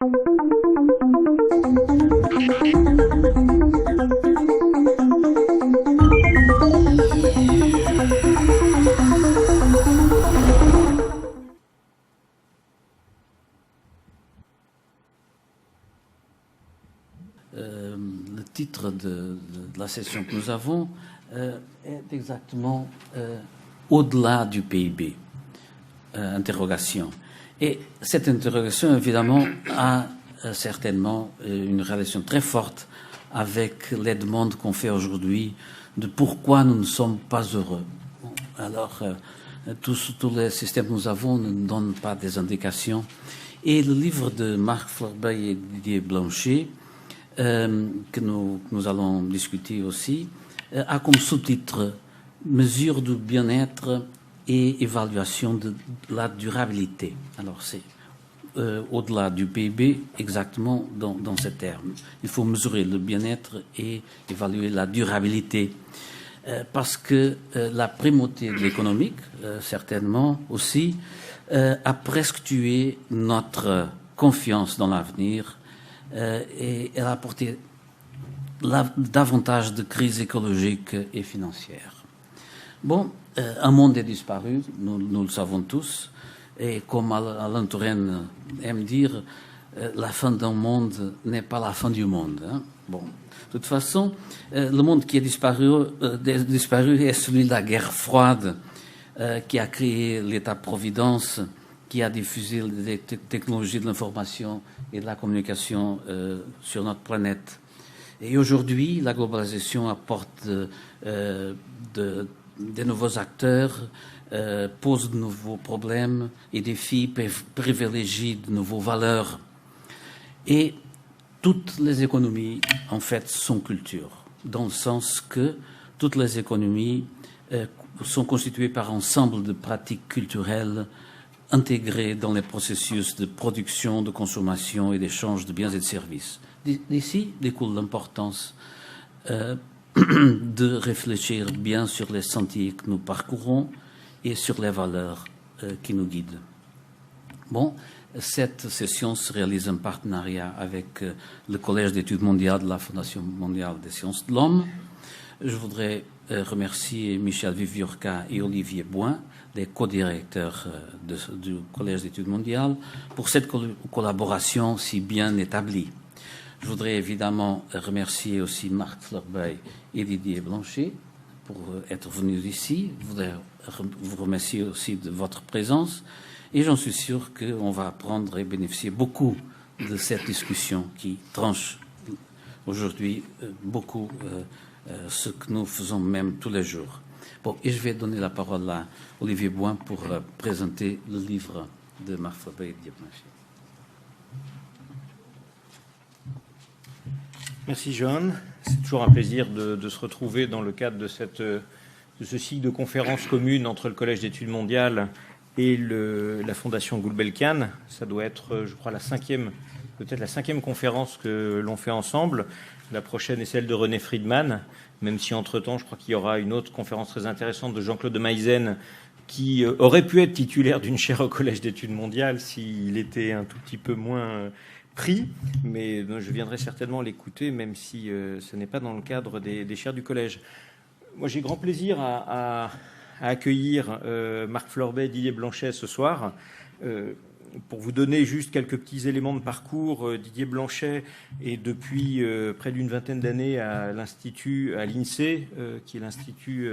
Le titre de la session que nous avons est exactement au-delà du PIB, interrogation. Et cette interrogation, évidemment, a certainement une relation très forte avec les demandes qu'on fait aujourd'hui de pourquoi nous ne sommes pas heureux. Alors, tous les systèmes que nous avons ne donnent pas des indications. Et le livre de Marc Florbeil et Didier Blanchet, que nous allons discuter aussi, a comme sous-titre « Mesures du bien-être et évaluation de la durabilité ». Alors, c'est au-delà du PIB, exactement dans ces termes. Il faut mesurer le bien-être et évaluer la durabilité. Parce que la primauté de l'économique, certainement aussi, a presque tué notre confiance dans l'avenir et elle a apporté davantage de crises écologiques et financières. Bon, un monde est disparu, nous le savons tous, et comme Alain Touraine aime dire, la fin d'un monde n'est pas la fin du monde. Hein. Bon, de toute façon, le monde qui est disparu est celui de la guerre froide, qui a créé l'État-providence, qui a diffusé les technologies de l'information et de la communication sur notre planète. Et aujourd'hui, la globalisation apporte des nouveaux acteurs, pose de nouveaux problèmes et défis, privilégie de nouvelles valeurs. Et toutes les économies, en fait, sont culture, dans le sens que toutes les économies sont constituées par un ensemble de pratiques culturelles intégrées dans les processus de production, de consommation et d'échange de biens et de services. D'ici découle l'importance de réfléchir bien sur les sentiers que nous parcourons et sur les valeurs qui nous guident. Bon, cette session se réalise en partenariat avec le Collège d'études mondiales de la Fondation mondiale des sciences de l'homme. Je voudrais remercier Michel Viviorca et Olivier Boin, les co-directeurs du Collège d'études mondiales, pour cette collaboration si bien établie. Je voudrais évidemment remercier aussi Marc Florbeil et Didier Blanchet pour être venus ici. Je voudrais vous remercier aussi de votre présence et j'en suis sûr qu'on va apprendre et bénéficier beaucoup de cette discussion qui tranche aujourd'hui beaucoup ce que nous faisons même tous les jours. Bon, et je vais donner la parole à Olivier Boin pour présenter le livre de Marc Florbeil et Didier Blanchet. Merci John. C'est toujours un plaisir de se retrouver dans le cadre de ce cycle de conférences communes entre le Collège d'études mondiales et la Fondation Gulbenkian. Ça doit être, je crois, peut-être la cinquième conférence que l'on fait ensemble. La prochaine est celle de René Friedman, même si entre-temps, je crois qu'il y aura une autre conférence très intéressante de Jean-Claude de Maizen qui aurait pu être titulaire d'une chaire au Collège d'études mondiales s'il était un tout petit peu moins pris, mais je viendrai certainement l'écouter, même si ce n'est pas dans le cadre des chaires du collège. Moi, j'ai grand plaisir à accueillir Marc Florbeil et Didier Blanchet ce soir. Pour vous donner juste quelques petits éléments de parcours, Didier Blanchet est depuis près d'une vingtaine d'années à l'INSEE, qui est l'Institut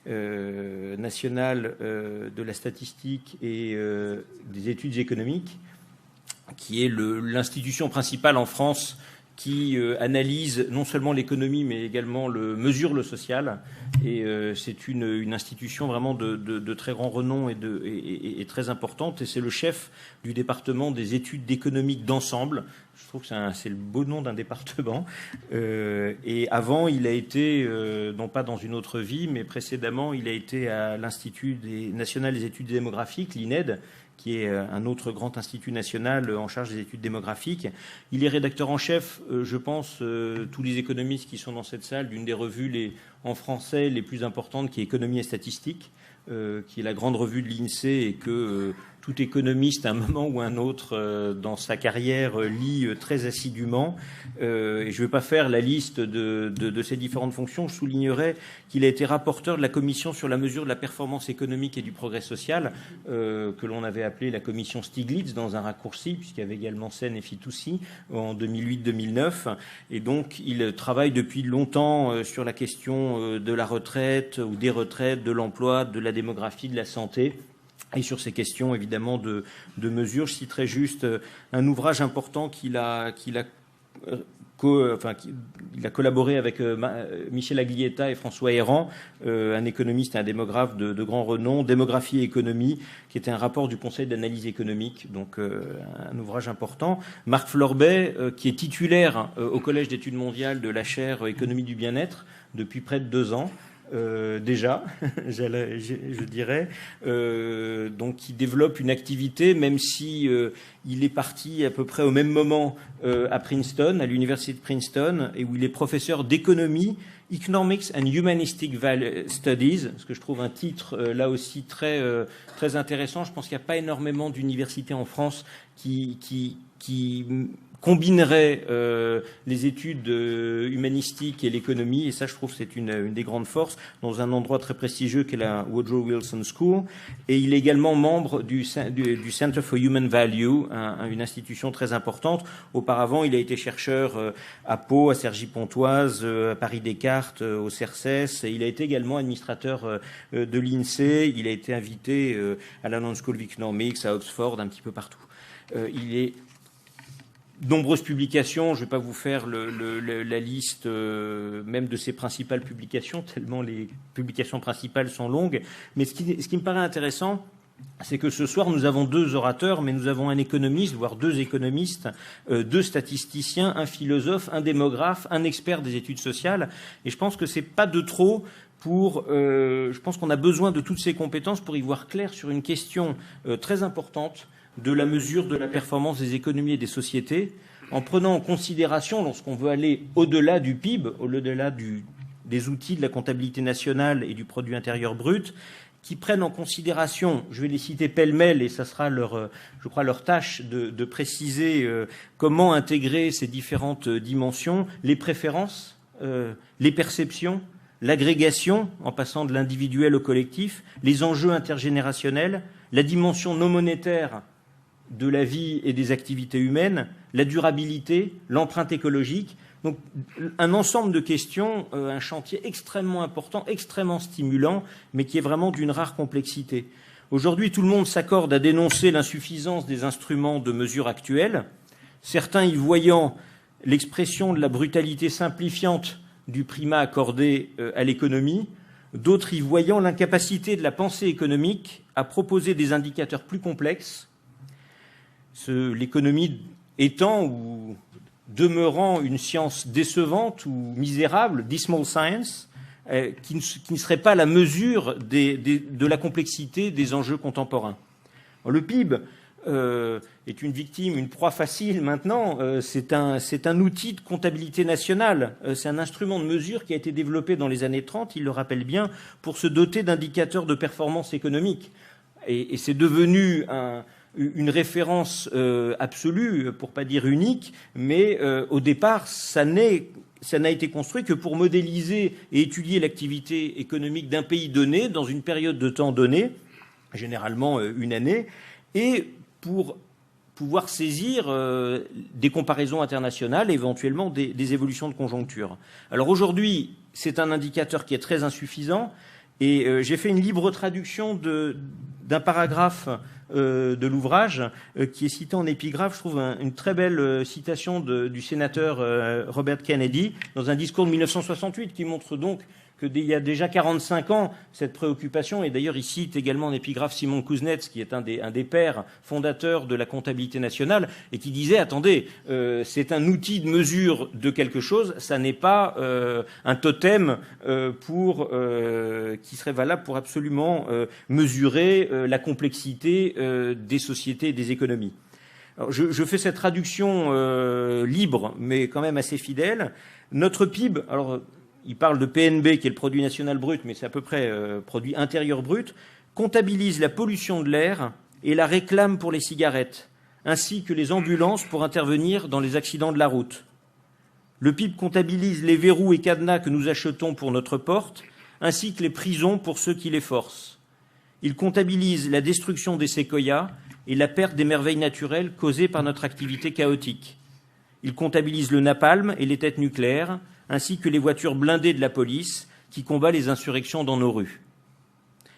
national de la statistique et des études économiques, qui est l'institution principale en France qui analyse non seulement l'économie, mais également mesure le social. Et c'est une institution vraiment de très grand renom et très importante. Et c'est le chef du département des études économiques d'ensemble. Je trouve que c'est le beau nom d'un département. Et avant, il a été, non pas dans une autre vie, mais précédemment, il a été à l'Institut national des études démographiques, l'INED, qui est un autre grand institut national en charge des études démographiques. Il est rédacteur en chef, je pense, tous les économistes qui sont dans cette salle, d'une des revues en français les plus importantes, qui est Économie et Statistique, qui est la grande revue de l'INSEE et que tout économiste, à un moment ou un autre dans sa carrière, lit très assidûment. Et je ne vais pas faire la liste de ces différentes fonctions. Je soulignerai qu'il a été rapporteur de la commission sur la mesure de la performance économique et du progrès social, que l'on avait appelé la commission Stiglitz dans un raccourci, puisqu'il y avait également Sen et Fitoussi en 2008-2009. Et donc, il travaille depuis longtemps sur la question de la retraite ou des retraites, de l'emploi, de la démographie, de la santé. Et sur ces questions, évidemment, de mesures, je citerai juste un ouvrage important il a collaboré avec Michel Aglietta et François Héran, un économiste et un démographe de grand renom, Démographie et économie, qui était un rapport du Conseil d'analyse économique, donc un ouvrage important. Marc Florbet, qui est titulaire au Collège d'études mondiales de la chaire économie du bien-être depuis près de 2 ans. Déjà, je dirais, donc qui développe une activité, même si il est parti à peu près au même moment à Princeton, à l'université de Princeton, et où il est professeur d'économie, Economics and Humanistic Studies, ce que je trouve un titre là aussi très intéressant. Je pense qu'il n'y a pas énormément d'universités en France qui combinerait les études humanistiques et l'économie, et ça, je trouve, c'est une des grandes forces, dans un endroit très prestigieux qu'est la Woodrow Wilson School. Et il est également membre du Center for Human Value, une institution très importante. Auparavant, il a été chercheur à Pau, à Cergy-Pontoise, à Paris-Descartes, au CERCES. Et il a été également administrateur de l'INSEE. Il a été invité à la London School of Economics, à Oxford, un petit peu partout. Il est nombreuses publications, je ne vais pas vous faire la liste même de ses principales publications, tellement les publications principales sont longues. Mais ce qui me paraît intéressant, c'est que ce soir, nous avons 2 orateurs, mais nous avons un économiste, voire 2 économistes, 2 statisticiens, un philosophe, un démographe, un expert des études sociales. Et je pense que ce n'est pas de trop je pense qu'on a besoin de toutes ces compétences pour y voir clair sur une question très importante de la mesure de la performance des économies et des sociétés, en prenant en considération, lorsqu'on veut aller au-delà du PIB, au-delà des outils de la comptabilité nationale et du produit intérieur brut, qui prennent en considération, je vais les citer pêle-mêle, et ça sera je crois leur tâche de préciser comment intégrer ces différentes dimensions, les préférences, les perceptions, l'agrégation, en passant de l'individuel au collectif, les enjeux intergénérationnels, la dimension non monétaire de la vie et des activités humaines, la durabilité, l'empreinte écologique. Donc un ensemble de questions, un chantier extrêmement important, extrêmement stimulant, mais qui est vraiment d'une rare complexité. Aujourd'hui, tout le monde s'accorde à dénoncer l'insuffisance des instruments de mesure actuels, certains y voyant l'expression de la brutalité simplifiante du primat accordé à l'économie, d'autres y voyant l'incapacité de la pensée économique à proposer des indicateurs plus complexes, l'économie étant ou demeurant une science décevante ou misérable, dismal science, qui ne serait pas la mesure de la complexité des enjeux contemporains. Le PIB est une victime, une proie facile maintenant. C'est un outil de comptabilité nationale. C'est un instrument de mesure qui a été développé dans les années 30, il le rappelle bien, pour se doter d'indicateurs de performance économique. Et c'est devenu une référence absolue, pour ne pas dire unique, mais au départ, ça n'a été construit que pour modéliser et étudier l'activité économique d'un pays donné dans une période de temps donnée, généralement une année, et pour pouvoir saisir des comparaisons internationales, éventuellement des évolutions de conjoncture. Alors aujourd'hui, c'est un indicateur qui est très insuffisant, et j'ai fait une libre traduction d'un paragraphe de l'ouvrage qui est cité en épigraphe. Je trouve une très belle citation du sénateur Robert Kennedy dans un discours de 1968 qui montre donc qu'il y a déjà 45 ans cette préoccupation, et d'ailleurs il cite également en épigraphe Simon Kuznets, qui est un des pères fondateurs de la comptabilité nationale, et qui disait, attendez, c'est un outil de mesure de quelque chose, ça n'est pas un totem qui serait valable pour absolument mesurer la complexité des sociétés et des économies. Alors, je fais cette traduction libre, mais quand même assez fidèle. Notre PIB, alors il parle de PNB, qui est le produit national brut, mais c'est à peu près produit intérieur brut, comptabilise la pollution de l'air, et la réclame pour les cigarettes, ainsi que les ambulances pour intervenir dans les accidents de la route. Le PIB comptabilise les verrous et cadenas que nous achetons pour notre porte, ainsi que les prisons pour ceux qui les forcent. Il comptabilise la destruction des séquoias et la perte des merveilles naturelles causées par notre activité chaotique. Il comptabilise le napalm et les têtes nucléaires, ainsi que les voitures blindées de la police qui combat les insurrections dans nos rues.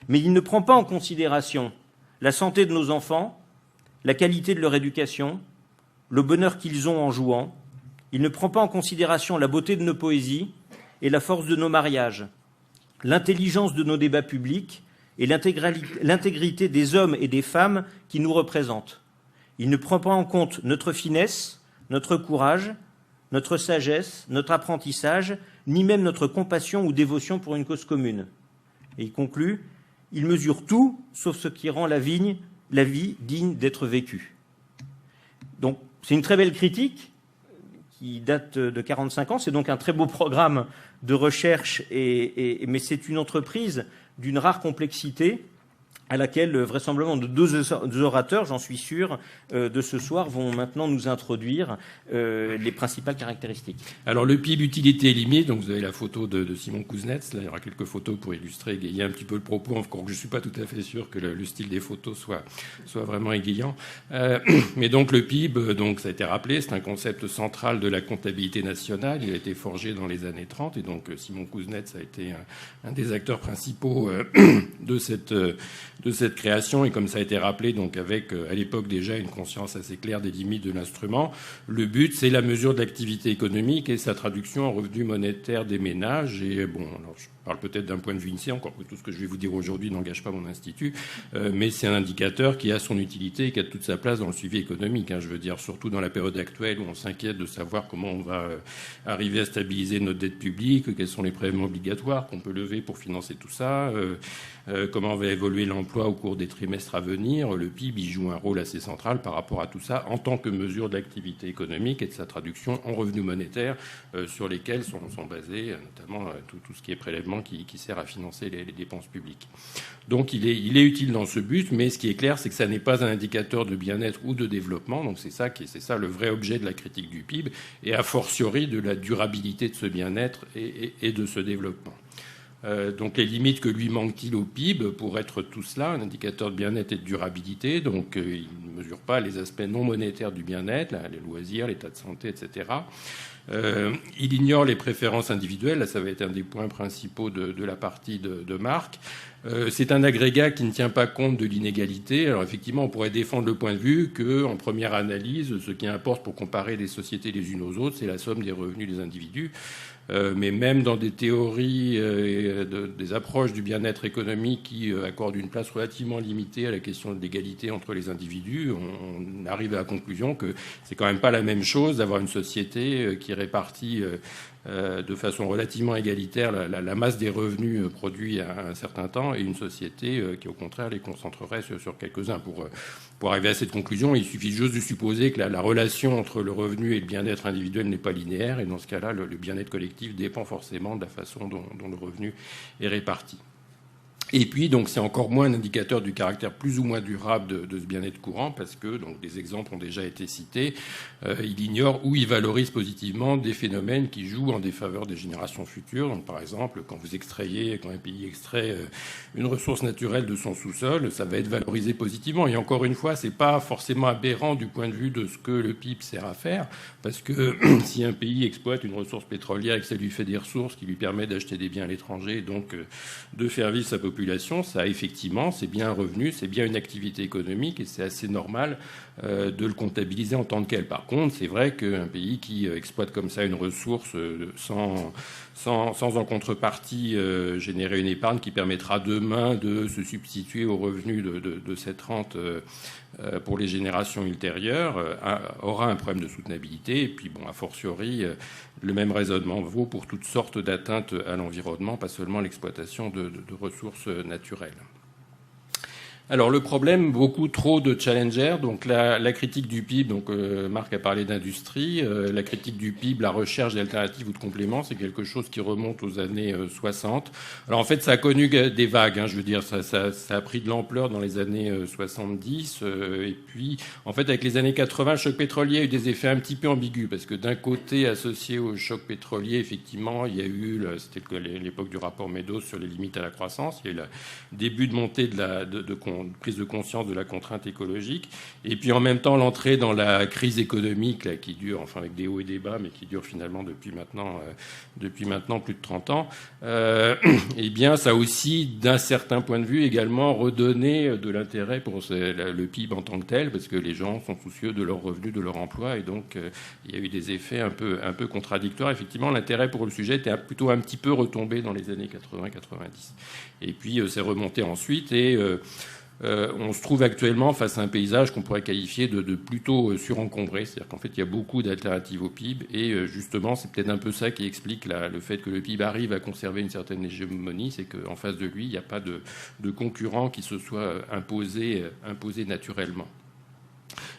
Mais il ne prend pas en considération la santé de nos enfants, la qualité de leur éducation, le bonheur qu'ils ont en jouant. Il ne prend pas en considération la beauté de nos poésies et la force de nos mariages, l'intelligence de nos débats publics et l'intégrité des hommes et des femmes qui nous représentent. Il ne prend pas en compte notre finesse, notre courage, notre sagesse, notre apprentissage, ni même notre compassion ou dévotion pour une cause commune. Et il conclut, il mesure tout, sauf ce qui rend la vie digne d'être vécue. Donc, c'est une très belle critique qui date de 45 ans. C'est donc un très beau programme de recherche, mais c'est une entreprise d'une rare complexité à laquelle, vraisemblablement, deux orateurs, j'en suis sûr, de ce soir, vont maintenant nous introduire les principales caractéristiques. Alors, le PIB utilité limite, donc vous avez la photo de Simon Kuznets, là, il y aura quelques photos pour illustrer, égayer un petit peu le propos, encore que je ne suis pas tout à fait sûr que le style des photos soit vraiment égayant. Mais donc, le PIB, donc, ça a été rappelé, c'est un concept central de la comptabilité nationale, il a été forgé dans les années 30, et donc Simon Kuznets a été un des acteurs principaux de cette création, et comme ça a été rappelé, donc avec à l'époque déjà une conscience assez claire des limites de l'instrument, le but c'est la mesure de l'activité économique et sa traduction en revenus monétaires des ménages. Et bon, alors je parle peut-être d'un point de vue INSEE, encore que tout ce que je vais vous dire aujourd'hui n'engage pas mon institut, mais c'est un indicateur qui a son utilité et qui a toute sa place dans le suivi économique. Je veux dire, surtout dans la période actuelle où on s'inquiète de savoir comment on va arriver à stabiliser notre dette publique, quels sont les prélèvements obligatoires qu'on peut lever pour financer tout ça, comment va évoluer l'emploi au cours des trimestres à venir. Le PIB, il joue un rôle assez central par rapport à tout ça en tant que mesure d'activité économique et de sa traduction en revenus monétaires sur lesquels sont basés notamment tout ce qui est prélèvement qui sert à financer les dépenses publiques. Donc il est utile dans ce but, mais ce qui est clair, c'est que ça n'est pas un indicateur de bien-être ou de développement. Donc c'est ça le vrai objet de la critique du PIB, et a fortiori de la durabilité de ce bien-être et de ce développement. Donc les limites que lui manque-t-il au PIB pour être tout cela, un indicateur de bien-être et de durabilité. Donc il ne mesure pas les aspects non monétaires du bien-être, les loisirs, l'état de santé, etc. Il ignore les préférences individuelles. Là, ça va être un des points principaux de la partie de Marc. C'est un agrégat qui ne tient pas compte de l'inégalité. Alors effectivement, on pourrait défendre le point de vue qu'en première analyse, ce qui importe pour comparer les sociétés les unes aux autres, c'est la somme des revenus des individus. Mais même dans des théories des approches du bien-être économique qui accordent une place relativement limitée à la question de l'égalité entre les individus, on arrive à la conclusion que c'est quand même pas la même chose d'avoir une société qui répartit de façon relativement égalitaire la masse des revenus produits à un certain temps, et une société qui au contraire les concentrerait sur quelques-uns. Pour arriver à cette conclusion, il suffit juste de supposer que la relation entre le revenu et le bien-être individuel n'est pas linéaire, et dans ce cas-là, le bien-être collectif dépend forcément de la façon dont le revenu est réparti. Et puis, donc, c'est encore moins un indicateur du caractère plus ou moins durable de ce bien-être courant, parce que, donc, des exemples ont déjà été cités. Il ignore ou il valorise positivement des phénomènes qui jouent en défaveur des générations futures. Donc, par exemple, quand un pays extrait une ressource naturelle de son sous-sol, ça va être valorisé positivement. Et encore une fois, c'est pas forcément aberrant du point de vue de ce que le PIB sert à faire, parce que si un pays exploite une ressource pétrolière et que ça lui fait des ressources qui lui permettent d'acheter des biens à l'étranger, donc de faire vivre sa population, ça effectivement, c'est bien un revenu, c'est bien une activité économique, et c'est assez normal de le comptabiliser en tant que tel. Par contre, c'est vrai qu'un pays qui exploite comme ça une ressource sans en contrepartie générer une épargne qui permettra demain de se substituer aux revenus de cette rente pour les générations ultérieures, aura un problème de soutenabilité. Et puis, bon, a fortiori, le même raisonnement vaut pour toutes sortes d'atteintes à l'environnement, pas seulement l'exploitation de ressources naturelles. Alors le problème, beaucoup trop de challengers. Donc la critique du PIB, donc Marc a parlé d'industrie, la critique du PIB, la recherche d'alternatives ou de compléments, c'est quelque chose qui remonte aux années 60. Alors en fait, ça a connu des vagues. Je veux dire, ça a pris de l'ampleur dans les années 70. Et puis, en fait, avec les années 80, le choc pétrolier a eu des effets un petit peu ambigus parce que d'un côté, associé au choc pétrolier, effectivement, il y a eu, c'était l'époque du rapport Meadows sur les limites à la croissance. Il y a eu le début de montée de prise de conscience de la contrainte écologique, et puis en même temps l'entrée dans la crise économique là, qui dure, enfin avec des hauts et des bas, mais qui dure finalement depuis maintenant plus de 30 ans, et bien ça a aussi, d'un certain point de vue, également redonné de l'intérêt pour le PIB en tant que tel, parce que les gens sont soucieux de leurs revenus, de leur emploi, et donc il y a eu des effets un peu contradictoires. Effectivement, l'intérêt pour le sujet était plutôt un petit peu retombé dans les années 80-90. Et puis c'est remonté ensuite, et on se trouve actuellement face à un paysage qu'on pourrait qualifier de plutôt surencombré. C'est-à-dire qu'en fait, il y a beaucoup d'alternatives au PIB. Et justement, c'est peut-être un peu ça qui explique le fait que le PIB arrive à conserver une certaine hégémonie. C'est qu'en face de lui, il n'y a pas de concurrent qui se soit imposé naturellement.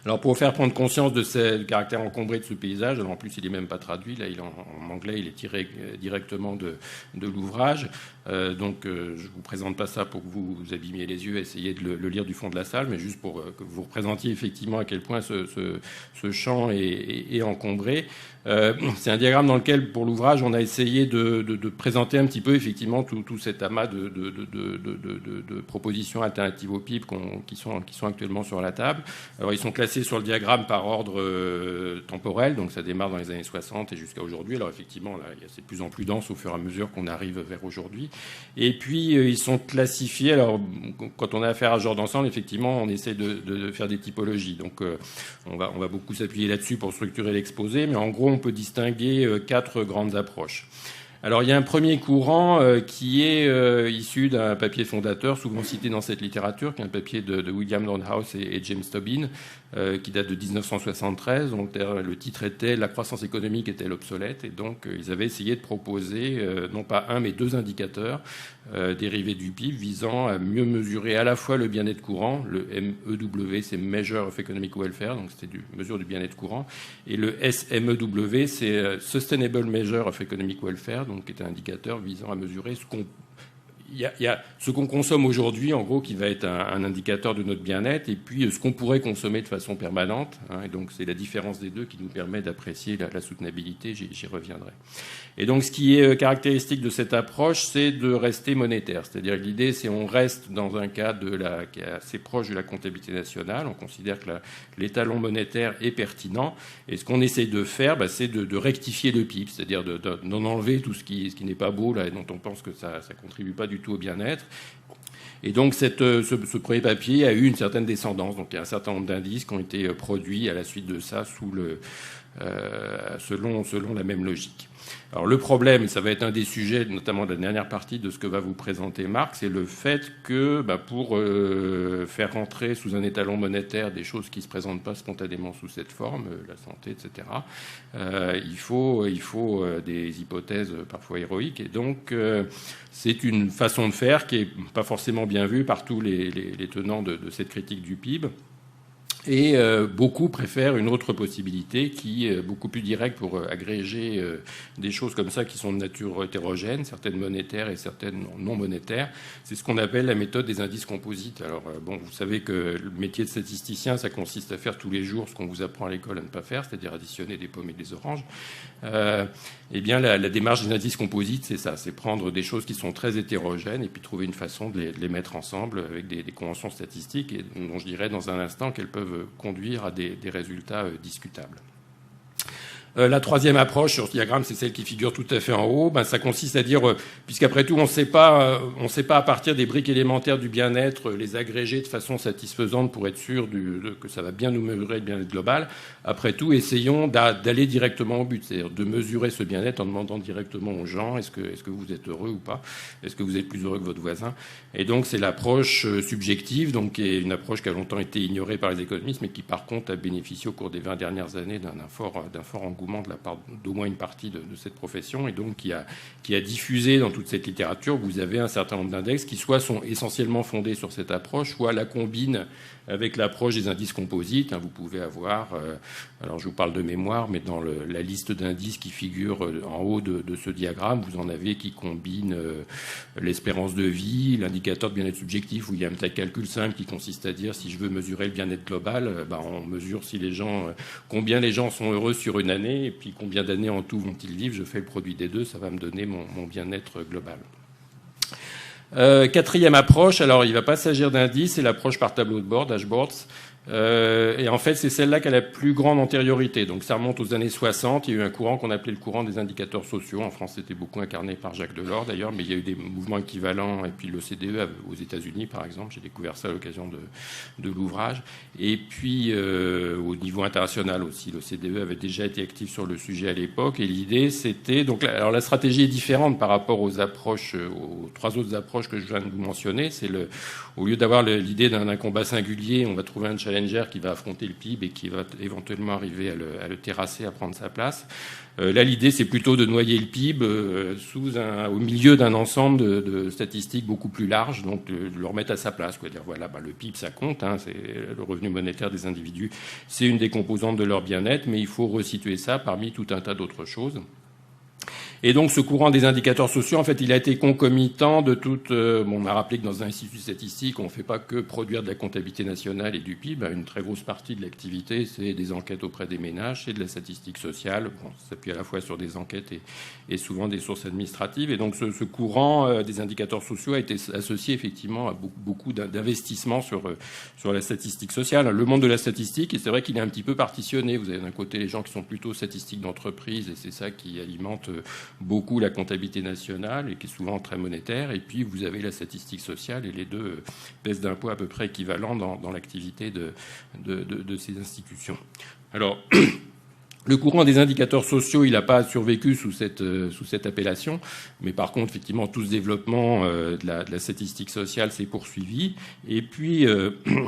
Alors pour faire prendre conscience de ce caractère encombré de ce paysage, alors en plus il n'est même pas traduit, là en anglais il est tiré directement de l'ouvrage, donc je ne vous présente pas ça pour que vous abîmiez les yeux, essayez de le lire du fond de la salle, mais juste pour que vous représentiez effectivement à quel point ce champ est encombré. C'est un diagramme dans lequel, pour l'ouvrage, on a essayé de présenter un petit peu effectivement tout cet amas de propositions alternatives au PIB qui sont actuellement sur la table. Alors ils sont classés sur le diagramme par ordre temporel, donc ça démarre dans les années 60 et jusqu'à aujourd'hui. Alors effectivement, là, c'est de plus en plus dense au fur et à mesure qu'on arrive vers aujourd'hui. Et puis ils sont classifiés. Alors quand on a affaire à ce genre d'ensemble, effectivement, on essaie de faire des typologies. Donc on va beaucoup s'appuyer là-dessus pour structurer l'exposé, mais en gros on peut distinguer 4 grandes approches. Alors il y a un premier courant qui est issu d'un papier fondateur, souvent cité dans cette littérature, qui est un papier de William Nordhaus et James Tobin, qui date de 1973. Donc le titre était « La croissance économique est-elle obsolète ?» Et donc ils avaient essayé de proposer non pas un mais 2 indicateurs dérivés du PIB visant à mieux mesurer à la fois le bien-être courant, le MEW c'est Measure of Economic Welfare, donc c'était mesure du bien-être courant, et le SMEW c'est Sustainable Measure of Economic Welfare, donc qui est un indicateur visant à mesurer ce qu'on consomme aujourd'hui, en gros, qui va être un indicateur de notre bien-être, et puis ce qu'on pourrait consommer de façon permanente. Et donc, c'est la différence des deux qui nous permet d'apprécier la soutenabilité. J'y reviendrai. Et donc, ce qui est caractéristique de cette approche, c'est de rester monétaire. C'est-à-dire que l'idée, c'est on reste dans un cadre qui est assez proche de la comptabilité nationale. On considère que l'étalon monétaire est pertinent. Et ce qu'on essaie de faire, c'est de rectifier le PIB, c'est-à-dire d'en enlever tout ce qui n'est pas beau là, et dont on pense que ça contribue pas du tout au bien-être. Et donc ce premier papier a eu une certaine descendance. Donc il y a un certain nombre d'indices qui ont été produits à la suite de ça selon la même logique. Alors le problème, ça va être un des sujets, notamment de la dernière partie de ce que va vous présenter Marc, c'est le fait que pour faire rentrer sous un étalon monétaire des choses qui ne se présentent pas spontanément sous cette forme, la santé, etc., il faut des hypothèses parfois héroïques. Et donc c'est une façon de faire qui n'est pas forcément bien vue par tous les tenants de cette critique du PIB. Et beaucoup préfèrent une autre possibilité qui est beaucoup plus directe pour agréger des choses comme ça qui sont de nature hétérogène, certaines monétaires et certaines non monétaires. C'est ce qu'on appelle la méthode des indices composites. Alors vous savez que le métier de statisticien, ça consiste à faire tous les jours ce qu'on vous apprend à l'école à ne pas faire, c'est-à-dire additionner des pommes et des oranges. Eh bien, la démarche des indices composites, c'est ça, c'est prendre des choses qui sont très hétérogènes et puis trouver une façon de les mettre ensemble avec des conventions statistiques et dont je dirais dans un instant qu'elles peuvent conduire à des résultats discutables. La troisième approche sur ce diagramme, c'est celle qui figure tout à fait en haut. Ça consiste à dire, puisqu'après tout, on ne sait pas à partir des briques élémentaires du bien-être les agréger de façon satisfaisante pour être sûr que ça va bien nous mesurer le bien-être global. Après tout, essayons d'aller directement au but, c'est-à-dire de mesurer ce bien-être en demandant directement aux gens est-ce que vous êtes heureux ou pas, est-ce que vous êtes plus heureux que votre voisin. Et donc c'est l'approche subjective, donc qui est une approche qui a longtemps été ignorée par les économistes, mais qui par contre a bénéficié au cours des 20 dernières années d'un fort engouement. engouement de la part d'au moins une partie de cette profession, et donc qui a diffusé dans toute cette littérature. Vous avez un certain nombre d'index qui soit sont essentiellement fondés sur cette approche, soit la combinent avec l'approche des indices composites. Vous pouvez avoir, alors je vous parle de mémoire, mais dans la liste d'indices qui figure en haut de ce diagramme, vous en avez qui combinent l'espérance de vie, l'indicateur de bien-être subjectif, où il y a un petit calcul simple qui consiste à dire si je veux mesurer le bien-être global, on mesure si les gens, combien les gens sont heureux sur une année, et puis combien d'années en tout vont-ils vivre. Je fais le produit des deux, ça va me donner mon bien-être global. Quatrième approche, alors il ne va pas s'agir d'indices, c'est l'approche par tableau de bord, dashboards. Et en fait, c'est celle-là qui a la plus grande antériorité. Donc ça remonte aux années 60. Il y a eu un courant qu'on appelait le courant des indicateurs sociaux. En France, c'était beaucoup incarné par Jacques Delors d'ailleurs, mais il y a eu des mouvements équivalents. Et puis l'OCDE aux États-Unis, par exemple, j'ai découvert ça à l'occasion de l'ouvrage. Et puis au niveau international aussi, l'OCDE avait déjà été actif sur le sujet à l'époque. Et l'idée, c'était donc alors la stratégie est différente par rapport aux approches, aux trois autres approches que je viens de vous mentionner. C'est au lieu d'avoir l'idée d'un combat singulier, on va trouver un challenger qui va affronter le PIB et qui va éventuellement arriver à le terrasser, à prendre sa place. Là, l'idée, c'est plutôt de noyer le PIB au milieu d'un ensemble de statistiques beaucoup plus larges, donc de le remettre à sa place. Dire, voilà, le PIB, ça compte, c'est le revenu monétaire des individus, c'est une des composantes de leur bien-être, mais il faut resituer ça parmi tout un tas d'autres choses. Et donc, ce courant des indicateurs sociaux, en fait, il a été concomitant de toute... on a rappelé que dans un institut statistique, on ne fait pas que produire de la comptabilité nationale et du PIB. Une très grosse partie de l'activité, c'est des enquêtes auprès des ménages, c'est de la statistique sociale. Ça s'appuie à la fois sur des enquêtes et souvent des sources administratives. Et donc, ce courant des indicateurs sociaux a été associé effectivement à beaucoup d'investissements sur la statistique sociale. Le monde de la statistique, et c'est vrai qu'il est un petit peu partitionné. Vous avez d'un côté les gens qui sont plutôt statistiques d'entreprise, et c'est ça qui alimente beaucoup la comptabilité nationale et qui est souvent très monétaire, et puis vous avez la statistique sociale, et les deux pèsent d'un poids à peu près équivalent dans l'activité de ces institutions. Alors, le courant des indicateurs sociaux, il n'a pas survécu sous cette appellation, mais par contre, effectivement, tout ce développement de la statistique sociale s'est poursuivi. Et puis,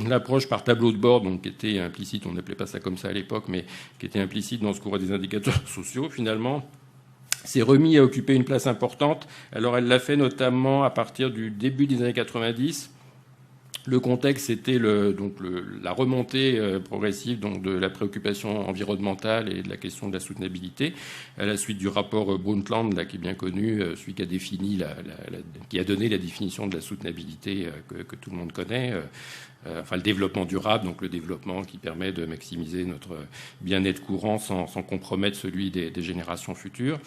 l'approche par tableau de bord, donc qui était implicite, on n'appelait pas ça comme ça à l'époque, mais qui était implicite dans ce courant des indicateurs sociaux, finalement, s'est remis à occuper une place importante. Alors, elle l'a fait notamment à partir du début des années 90. Le contexte, c'était la remontée progressive de la préoccupation environnementale et de la question de la soutenabilité, à la suite du rapport Brundtland, qui est bien connu, celui qui a défini qui a donné la définition de la soutenabilité que tout le monde connaît. Le développement durable, donc le développement qui permet de maximiser notre bien-être courant sans compromettre celui des générations futures.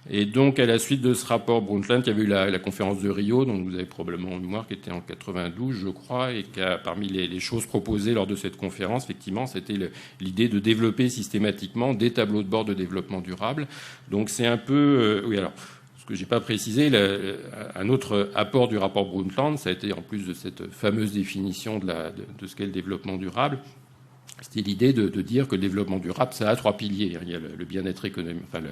Et donc, à la suite de ce rapport Brundtland, il y avait eu la conférence de Rio, donc vous avez probablement en mémoire, qui était en 92, je crois, et parmi les choses proposées lors de cette conférence, effectivement, c'était l'idée de développer systématiquement des tableaux de bord de développement durable. Donc, c'est un peu... oui, alors... que j'ai pas précisé, un autre apport du rapport Brundtland, ça a été en plus de cette fameuse définition de ce qu'est le développement durable, c'était l'idée de dire que le développement durable, ça a trois piliers. Il y a le bien-être économique, enfin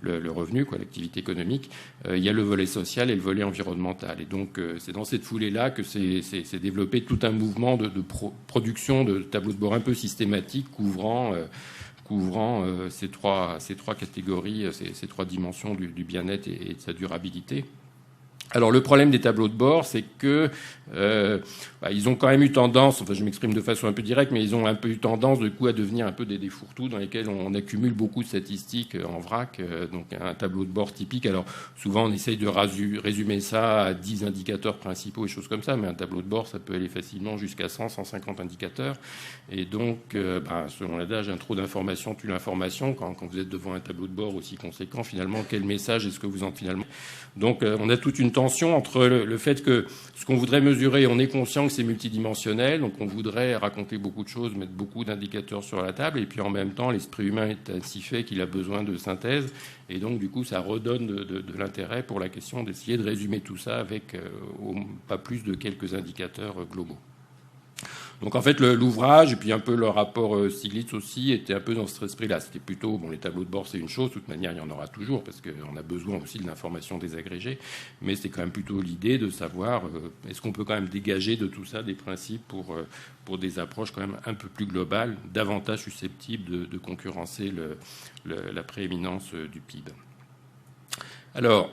le revenu, l'activité économique. Il y a le volet social et le volet environnemental. Et donc, c'est dans cette foulée-là que c'est développé tout un mouvement de production de tableaux de bord un peu systématiques couvrant ces trois catégories, ces trois dimensions du bien-être et de sa durabilité. Alors le problème des tableaux de bord, c'est que ils ont quand même eu tendance, enfin je m'exprime de façon un peu directe, mais ils ont un peu eu tendance du coup à devenir un peu des fourre-tout dans lesquels on accumule beaucoup de statistiques en vrac, donc un tableau de bord typique. Alors souvent on essaye de résumer ça à 10 indicateurs principaux et choses comme ça, mais un tableau de bord ça peut aller facilement jusqu'à 100, 150 indicateurs. Et donc selon l'adage, un trop d'informations tue l'information. Quand vous êtes devant un tableau de bord aussi conséquent, finalement quel message est-ce que vous en finalement? Donc on a toute une tension entre le fait que ce qu'on voudrait mesurer, on est conscient que c'est multidimensionnel, donc on voudrait raconter beaucoup de choses, mettre beaucoup d'indicateurs sur la table, et puis en même temps, l'esprit humain est ainsi fait qu'il a besoin de synthèse, et donc du coup, ça redonne de l'intérêt pour la question d'essayer de résumer tout ça avec pas plus de quelques indicateurs globaux. Donc en fait, l'ouvrage et puis un peu le rapport Stiglitz aussi était un peu dans cet esprit-là. C'était plutôt, bon, les tableaux de bord c'est une chose, de toute manière il y en aura toujours parce qu'on a besoin aussi de l'information désagrégée, mais c'est quand même plutôt l'idée de savoir est-ce qu'on peut quand même dégager de tout ça des principes pour des approches quand même un peu plus globales, davantage susceptibles de concurrencer la prééminence du PIB. Alors,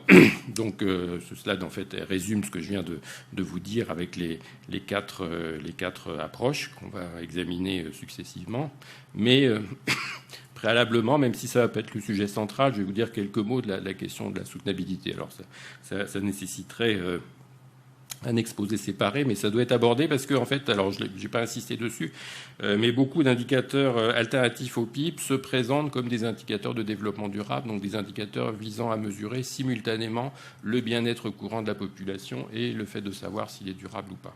donc, ce slide, en fait, résume ce que je viens de vous dire avec les quatre approches qu'on va examiner successivement. Mais, préalablement, même si ça va pas être le sujet central, je vais vous dire quelques mots de la question de la soutenabilité. Alors, ça nécessiterait un exposé séparé, mais ça doit être abordé parce que, en fait, alors je n'ai pas insisté dessus, mais beaucoup d'indicateurs alternatifs au PIB se présentent comme des indicateurs de développement durable, donc des indicateurs visant à mesurer simultanément le bien-être courant de la population et le fait de savoir s'il est durable ou pas.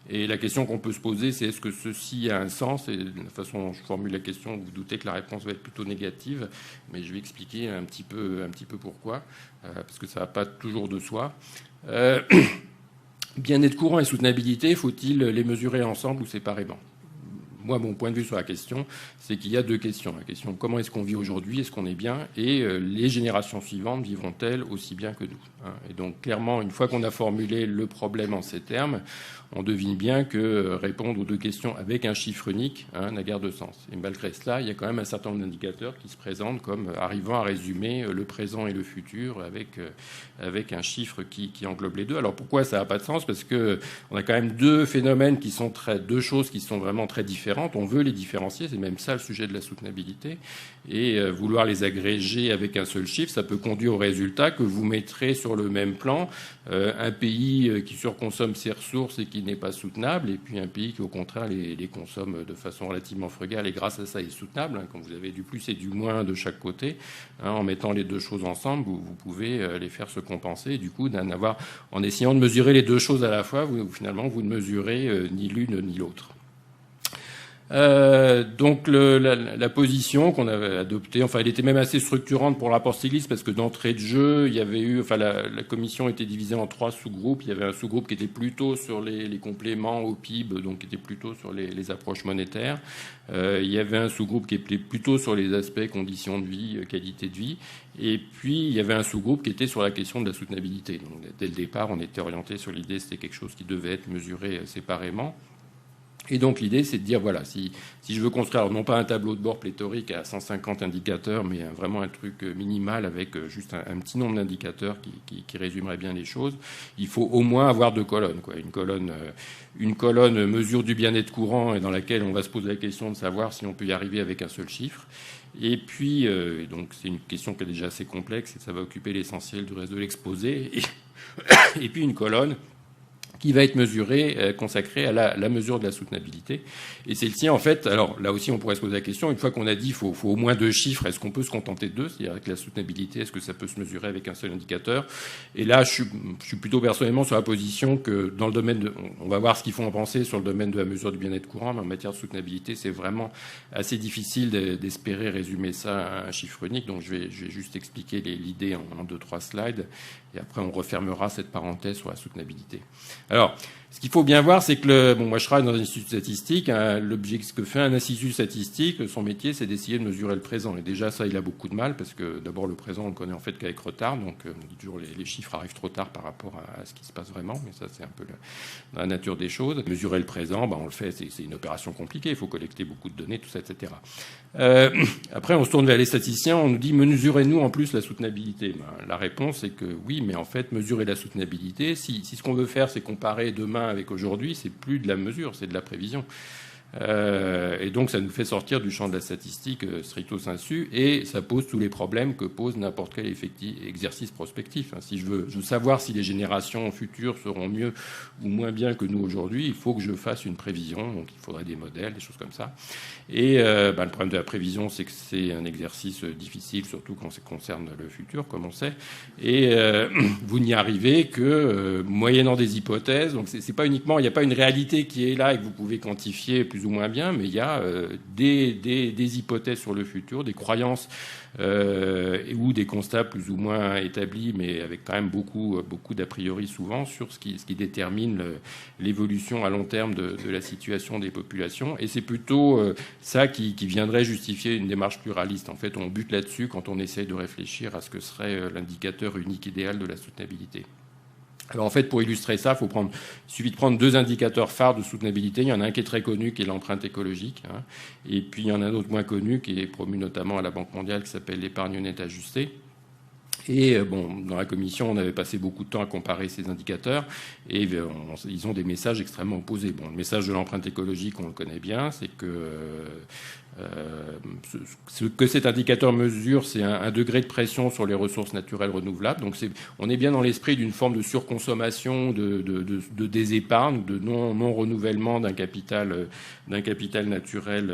Et la question qu'on peut se poser, c'est est-ce que ceci a un sens? Et de la façon dont je formule la question, vous vous doutez que la réponse va être plutôt négative, mais je vais expliquer un petit peu pourquoi, parce que ça ne va pas toujours de soi. Bien-être courant et soutenabilité, faut-il les mesurer ensemble ou séparément? Moi, mon point de vue sur la question, c'est qu'il y a deux questions. La question comment est-ce qu'on vit aujourd'hui, est-ce qu'on est bien, et les générations suivantes vivront-elles aussi bien que nous? Et donc, clairement, une fois qu'on a formulé le problème en ces termes, on devine bien que répondre aux deux questions avec un chiffre unique n'a guère de sens. Et malgré cela, il y a quand même un certain nombre d'indicateurs qui se présentent comme arrivant à résumer le présent et le futur avec un chiffre qui englobe les deux. Alors pourquoi ça n'a pas de sens? Parce que on a quand même deux phénomènes deux choses qui sont vraiment très différentes. On veut les différencier, c'est même ça le sujet de la soutenabilité. Et vouloir les agréger avec un seul chiffre, ça peut conduire au résultat que vous mettrez sur le même plan un pays qui surconsomme ses ressources et qui n'est pas soutenable, et puis un pays qui, au contraire, les consomme de façon relativement frugale et grâce à ça est soutenable. Quand vous avez du plus et du moins de chaque côté, en mettant les deux choses ensemble, vous pouvez les faire se compenser. Et du coup, en essayant de mesurer les deux choses à la fois, finalement, vous ne mesurez ni l'une ni l'autre. Donc la position qu'on avait adoptée, enfin elle était même assez structurante pour le rapport Stiglitz parce que d'entrée de jeu, il y avait eu, enfin la commission était divisée en 3 sous-groupes. Il y avait un sous-groupe qui était plutôt sur les compléments au PIB, donc qui était plutôt sur les approches monétaires. Il y avait un sous-groupe qui était plutôt sur les aspects conditions de vie, qualité de vie. Et puis il y avait un sous-groupe qui était sur la question de la soutenabilité. Donc dès le départ, on était orienté sur l'idée c'était quelque chose qui devait être mesuré séparément. Et donc l'idée, c'est de dire, voilà, si je veux construire, non pas un tableau de bord pléthorique à 150 indicateurs, mais vraiment un truc minimal avec juste un petit nombre d'indicateurs qui résumerait bien les choses, il faut au moins avoir 2 colonnes, quoi. Une colonne mesure du bien-être courant et dans laquelle on va se poser la question de savoir si on peut y arriver avec un seul chiffre. Et puis, donc c'est une question qui est déjà assez complexe et ça va occuper l'essentiel du reste de l'exposé. Et puis une colonne qui va être mesuré, consacré à la mesure de la soutenabilité. Et celle-ci, en fait, alors là aussi on pourrait se poser la question, une fois qu'on a dit qu'il faut au moins 2 chiffres, est-ce qu'on peut se contenter de 2? C'est-à-dire avec la soutenabilité, est-ce que ça peut se mesurer avec un seul indicateur? Et là, je suis plutôt personnellement sur la position que dans le domaine on va voir ce qu'il faut en penser sur le domaine de la mesure du bien-être courant, mais en matière de soutenabilité, c'est vraiment assez difficile d'espérer résumer ça à un chiffre unique. Donc je vais juste expliquer l'idée en 2-3 slides, et après on refermera cette parenthèse sur la soutenabilité. Alors, ce qu'il faut bien voir, c'est que moi je travaille dans un institut statistique. Ce que fait un institut statistique, son métier, c'est d'essayer de mesurer le présent. Et déjà, ça, il a beaucoup de mal parce que d'abord le présent, on le connaît en fait qu'avec retard. Donc, on dit toujours les chiffres arrivent trop tard par rapport à ce qui se passe vraiment. Mais ça, c'est un peu dans la nature des choses. Mesurer le présent, on le fait. C'est une opération compliquée. Il faut collecter beaucoup de données, tout ça, etc. Après, on se tourne vers les statisticiens. On nous dit mesurez-nous en plus la soutenabilité. La réponse est que oui, mais en fait, mesurer la soutenabilité, si ce qu'on veut faire, c'est comparer demain avec aujourd'hui, c'est plus de la mesure, c'est de la prévision. Et donc ça nous fait sortir du champ de la statistique stricto sensu, et ça pose tous les problèmes que pose n'importe quel exercice prospectif. Si je veux savoir si les générations futures seront mieux ou moins bien que nous aujourd'hui, il faut que je fasse une prévision, donc il faudrait des modèles, des choses comme ça. Et le problème de la prévision, c'est que c'est un exercice difficile, surtout quand ça concerne le futur, comme on sait, et vous n'y arrivez que moyennant des hypothèses. Donc c'est pas uniquement, il n'y a pas une réalité qui est là et que vous pouvez quantifier plus plus ou moins bien, mais il y a des hypothèses sur le futur, des croyances ou des constats plus ou moins établis, mais avec quand même beaucoup d'a priori souvent sur ce qui détermine l'évolution à long terme de la situation des populations. Et c'est plutôt ça qui viendrait justifier une démarche pluraliste. En fait, on bute là-dessus quand on essaye de réfléchir à ce que serait l'indicateur unique idéal de la soutenabilité. Alors en fait, pour illustrer ça, il suffit de prendre 2 indicateurs phares de soutenabilité. Il y en a un qui est très connu, qui est l'empreinte écologique, hein, et puis il y en a un autre moins connu, qui est promu notamment à la Banque mondiale, qui s'appelle l'épargne nette ajustée. Et dans la commission, on avait passé beaucoup de temps à comparer ces indicateurs, et ils ont des messages extrêmement opposés. Bon, le message de l'empreinte écologique, on le connaît bien, c'est que ce que cet indicateur mesure, c'est un degré de pression sur les ressources naturelles renouvelables. Donc on est bien dans l'esprit d'une forme de surconsommation, de désépargne, de non-renouvellement d'un capital naturel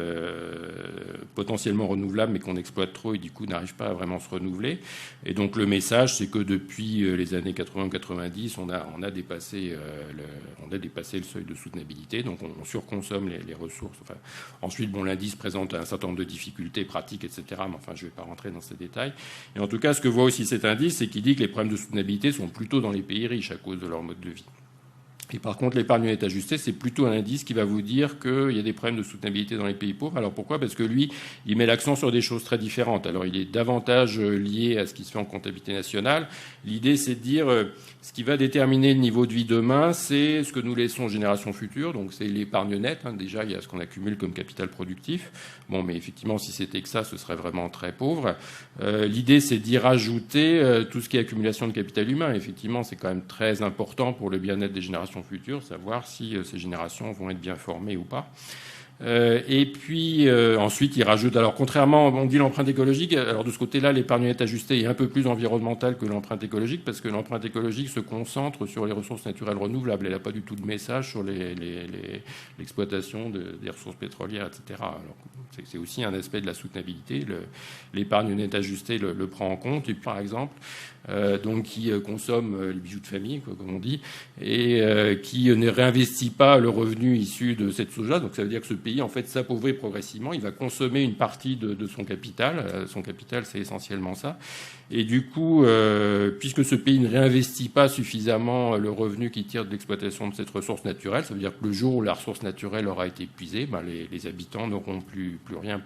potentiellement renouvelable, mais qu'on exploite trop et du coup n'arrive pas à vraiment se renouveler. Et donc le message, c'est que depuis les années 80 ou 90, on a dépassé le seuil de soutenabilité. Donc on surconsomme les ressources. Enfin, ensuite, l'indice présente un certain nombre de difficultés pratiques, etc. Mais enfin, je ne vais pas rentrer dans ces détails. Et en tout cas, ce que voit aussi cet indice, c'est qu'il dit que les problèmes de soutenabilité sont plutôt dans les pays riches à cause de leur mode de vie. Et par contre, l'épargne nette ajustée, c'est plutôt un indice qui va vous dire qu'il y a des problèmes de soutenabilité dans les pays pauvres. Alors pourquoi ? Parce que lui, il met l'accent sur des choses très différentes. Alors il est davantage lié à ce qui se fait en comptabilité nationale. L'idée, c'est de dire ce qui va déterminer le niveau de vie demain, c'est ce que nous laissons aux générations futures. Donc c'est l'épargne nette. Déjà, il y a ce qu'on accumule comme capital productif. Bon, mais effectivement, si c'était que ça, ce serait vraiment très pauvre. L'idée, c'est d'y rajouter tout ce qui est accumulation de capital humain. Effectivement, c'est quand même très important pour le bien-être des générations futures, savoir si ces générations vont être bien formées ou pas. Et puis ensuite, il rajoute, alors contrairement, on dit l'empreinte écologique, alors de ce côté-là, l'épargne nette ajustée est un peu plus environnementale que l'empreinte écologique, parce que l'empreinte écologique se concentre sur les ressources naturelles renouvelables. Elle n'a pas du tout de message sur l'exploitation des ressources pétrolières, etc. Alors, c'est aussi un aspect de la soutenabilité. L'épargne nette ajustée le prend en compte. Et par exemple, donc qui consomme les bijoux de famille, comme on dit, et qui ne réinvestit pas le revenu issu de cette soja. Donc ça veut dire que ce pays, en fait, s'appauvrit progressivement. Il va consommer une partie de son capital. Son capital, c'est essentiellement ça. Et du coup, puisque ce pays ne réinvestit pas suffisamment le revenu qu'il tire de l'exploitation de cette ressource naturelle, ça veut dire que le jour où la ressource naturelle aura été épuisée, les habitants n'auront plus rien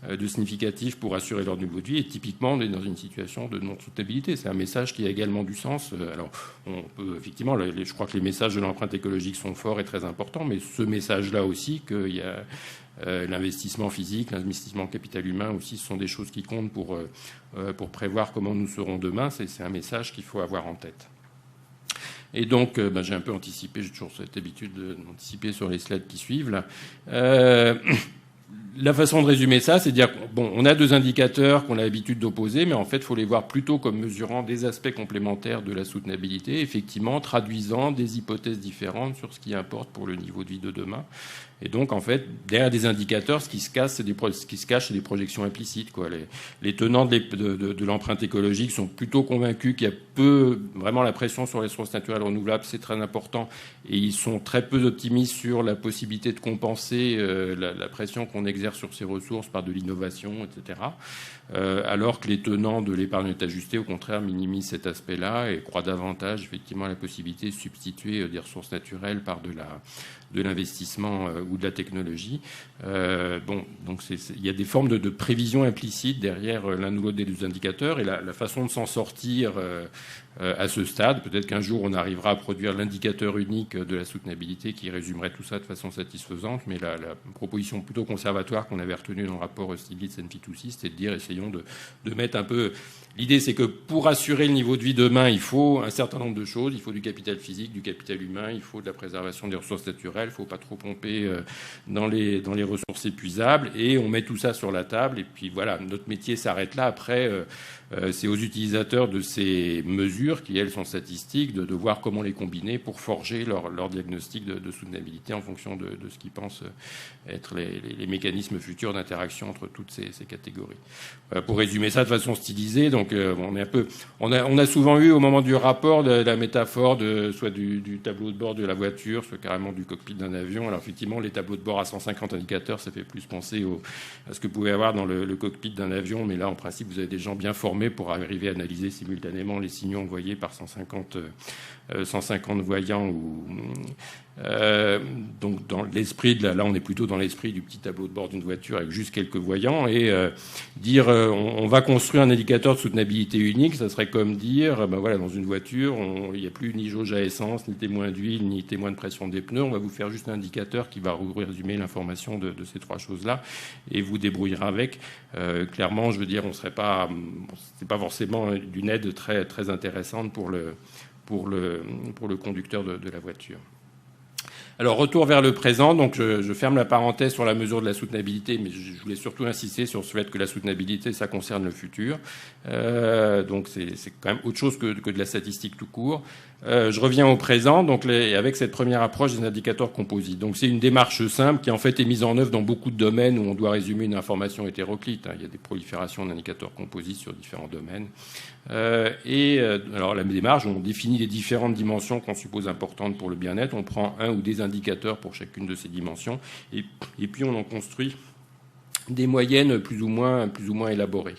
de significatif pour assurer leur niveau de vie. Et typiquement, on est dans une situation de non-soutenabilité. C'est un message qui a également du sens. Alors, on peut effectivement, je crois que les messages de l'empreinte écologique sont forts et très importants, mais ce message-là aussi, qu'il y a l'investissement physique, l'investissement en capital humain aussi, ce sont des choses qui comptent pour prévoir comment nous serons demain. C'est un message qu'il faut avoir en tête. Et donc, j'ai un peu anticipé, j'ai toujours cette habitude d'anticiper sur les slides qui suivent là. La façon de résumer ça, c'est de dire on a 2 indicateurs qu'on a l'habitude d'opposer, mais en fait, il faut les voir plutôt comme mesurant des aspects complémentaires de la soutenabilité, effectivement, traduisant des hypothèses différentes sur ce qui importe pour le niveau de vie de demain. Et donc, en fait, derrière des indicateurs, ce qui se cache, c'est des projections implicites, quoi. Les tenants de l'empreinte écologique sont plutôt convaincus qu'il y a vraiment la pression sur les ressources naturelles renouvelables, c'est très important, et ils sont très peu optimistes sur la possibilité de compenser la pression qu'on exerce sur ces ressources par de l'innovation, etc. Alors que les tenants de l'épargne nette ajustée, au contraire, minimisent cet aspect-là et croient davantage, effectivement, à la possibilité de substituer des ressources naturelles par de l'investissement ou de la technologie. Donc il y a des formes de prévision implicite derrière l'un ou l'autre des 2 indicateurs, et la façon de s'en sortir à ce stade, peut-être qu'un jour on arrivera à produire l'indicateur unique de la soutenabilité qui résumerait tout ça de façon satisfaisante, mais la proposition plutôt conservatoire qu'on avait retenue dans le rapport Stiglitz-Fitoussi, c'était de dire essayons de mettre un peu... L'idée, c'est que pour assurer le niveau de vie demain, il faut un certain nombre de choses. Il faut du capital physique, du capital humain, il faut de la préservation des ressources naturelles, il ne faut pas trop pomper dans les ressources épuisables, et on met tout ça sur la table, et puis voilà, notre métier s'arrête là. Après, c'est aux utilisateurs de ces mesures, qui elles sont statistiques, de voir comment les combiner pour forger leur diagnostic de soutenabilité en fonction de ce qu'ils pensent être les mécanismes futurs d'interaction entre toutes ces catégories. Pour résumer ça de façon stylisée, donc Donc on a souvent eu au moment du rapport de la métaphore soit du tableau de bord de la voiture, soit carrément du cockpit d'un avion. Alors effectivement, les tableaux de bord à 150 indicateurs, ça fait plus penser à ce que vous pouvez avoir dans le cockpit d'un avion. Mais là, en principe, vous avez des gens bien formés pour arriver à analyser simultanément les signaux envoyés par 150 voyants. Donc dans l'esprit là on est plutôt dans l'esprit du petit tableau de bord d'une voiture avec juste quelques voyants, et dire on va construire un indicateur de soutenabilité unique, ça serait comme dire voilà, dans une voiture il n'y a plus ni jauge à essence, ni témoin d'huile, ni témoin de pression des pneus, on va vous faire juste un indicateur qui va résumer l'information de ces trois choses là et vous débrouillerez avec. Clairement, je veux dire, c'est pas forcément d'une aide très très intéressante pour le conducteur de la voiture. Alors, retour vers le présent. Donc, je ferme la parenthèse sur la mesure de la soutenabilité, mais je voulais surtout insister sur ce fait que la soutenabilité, ça concerne le futur. Donc, c'est quand même autre chose que de la statistique tout court. Je reviens au présent, donc avec cette première approche des indicateurs composites. Donc, c'est une démarche simple qui, en fait, est mise en œuvre dans beaucoup de domaines où on doit résumer une information hétéroclite. Il y a des proliférations d'indicateurs composites sur différents domaines. Alors, la démarche, on définit les différentes dimensions qu'on suppose importantes pour le bien-être. On prend un ou des indicateurs pour chacune de ces dimensions, et puis on en construit des moyennes plus ou moins élaborées.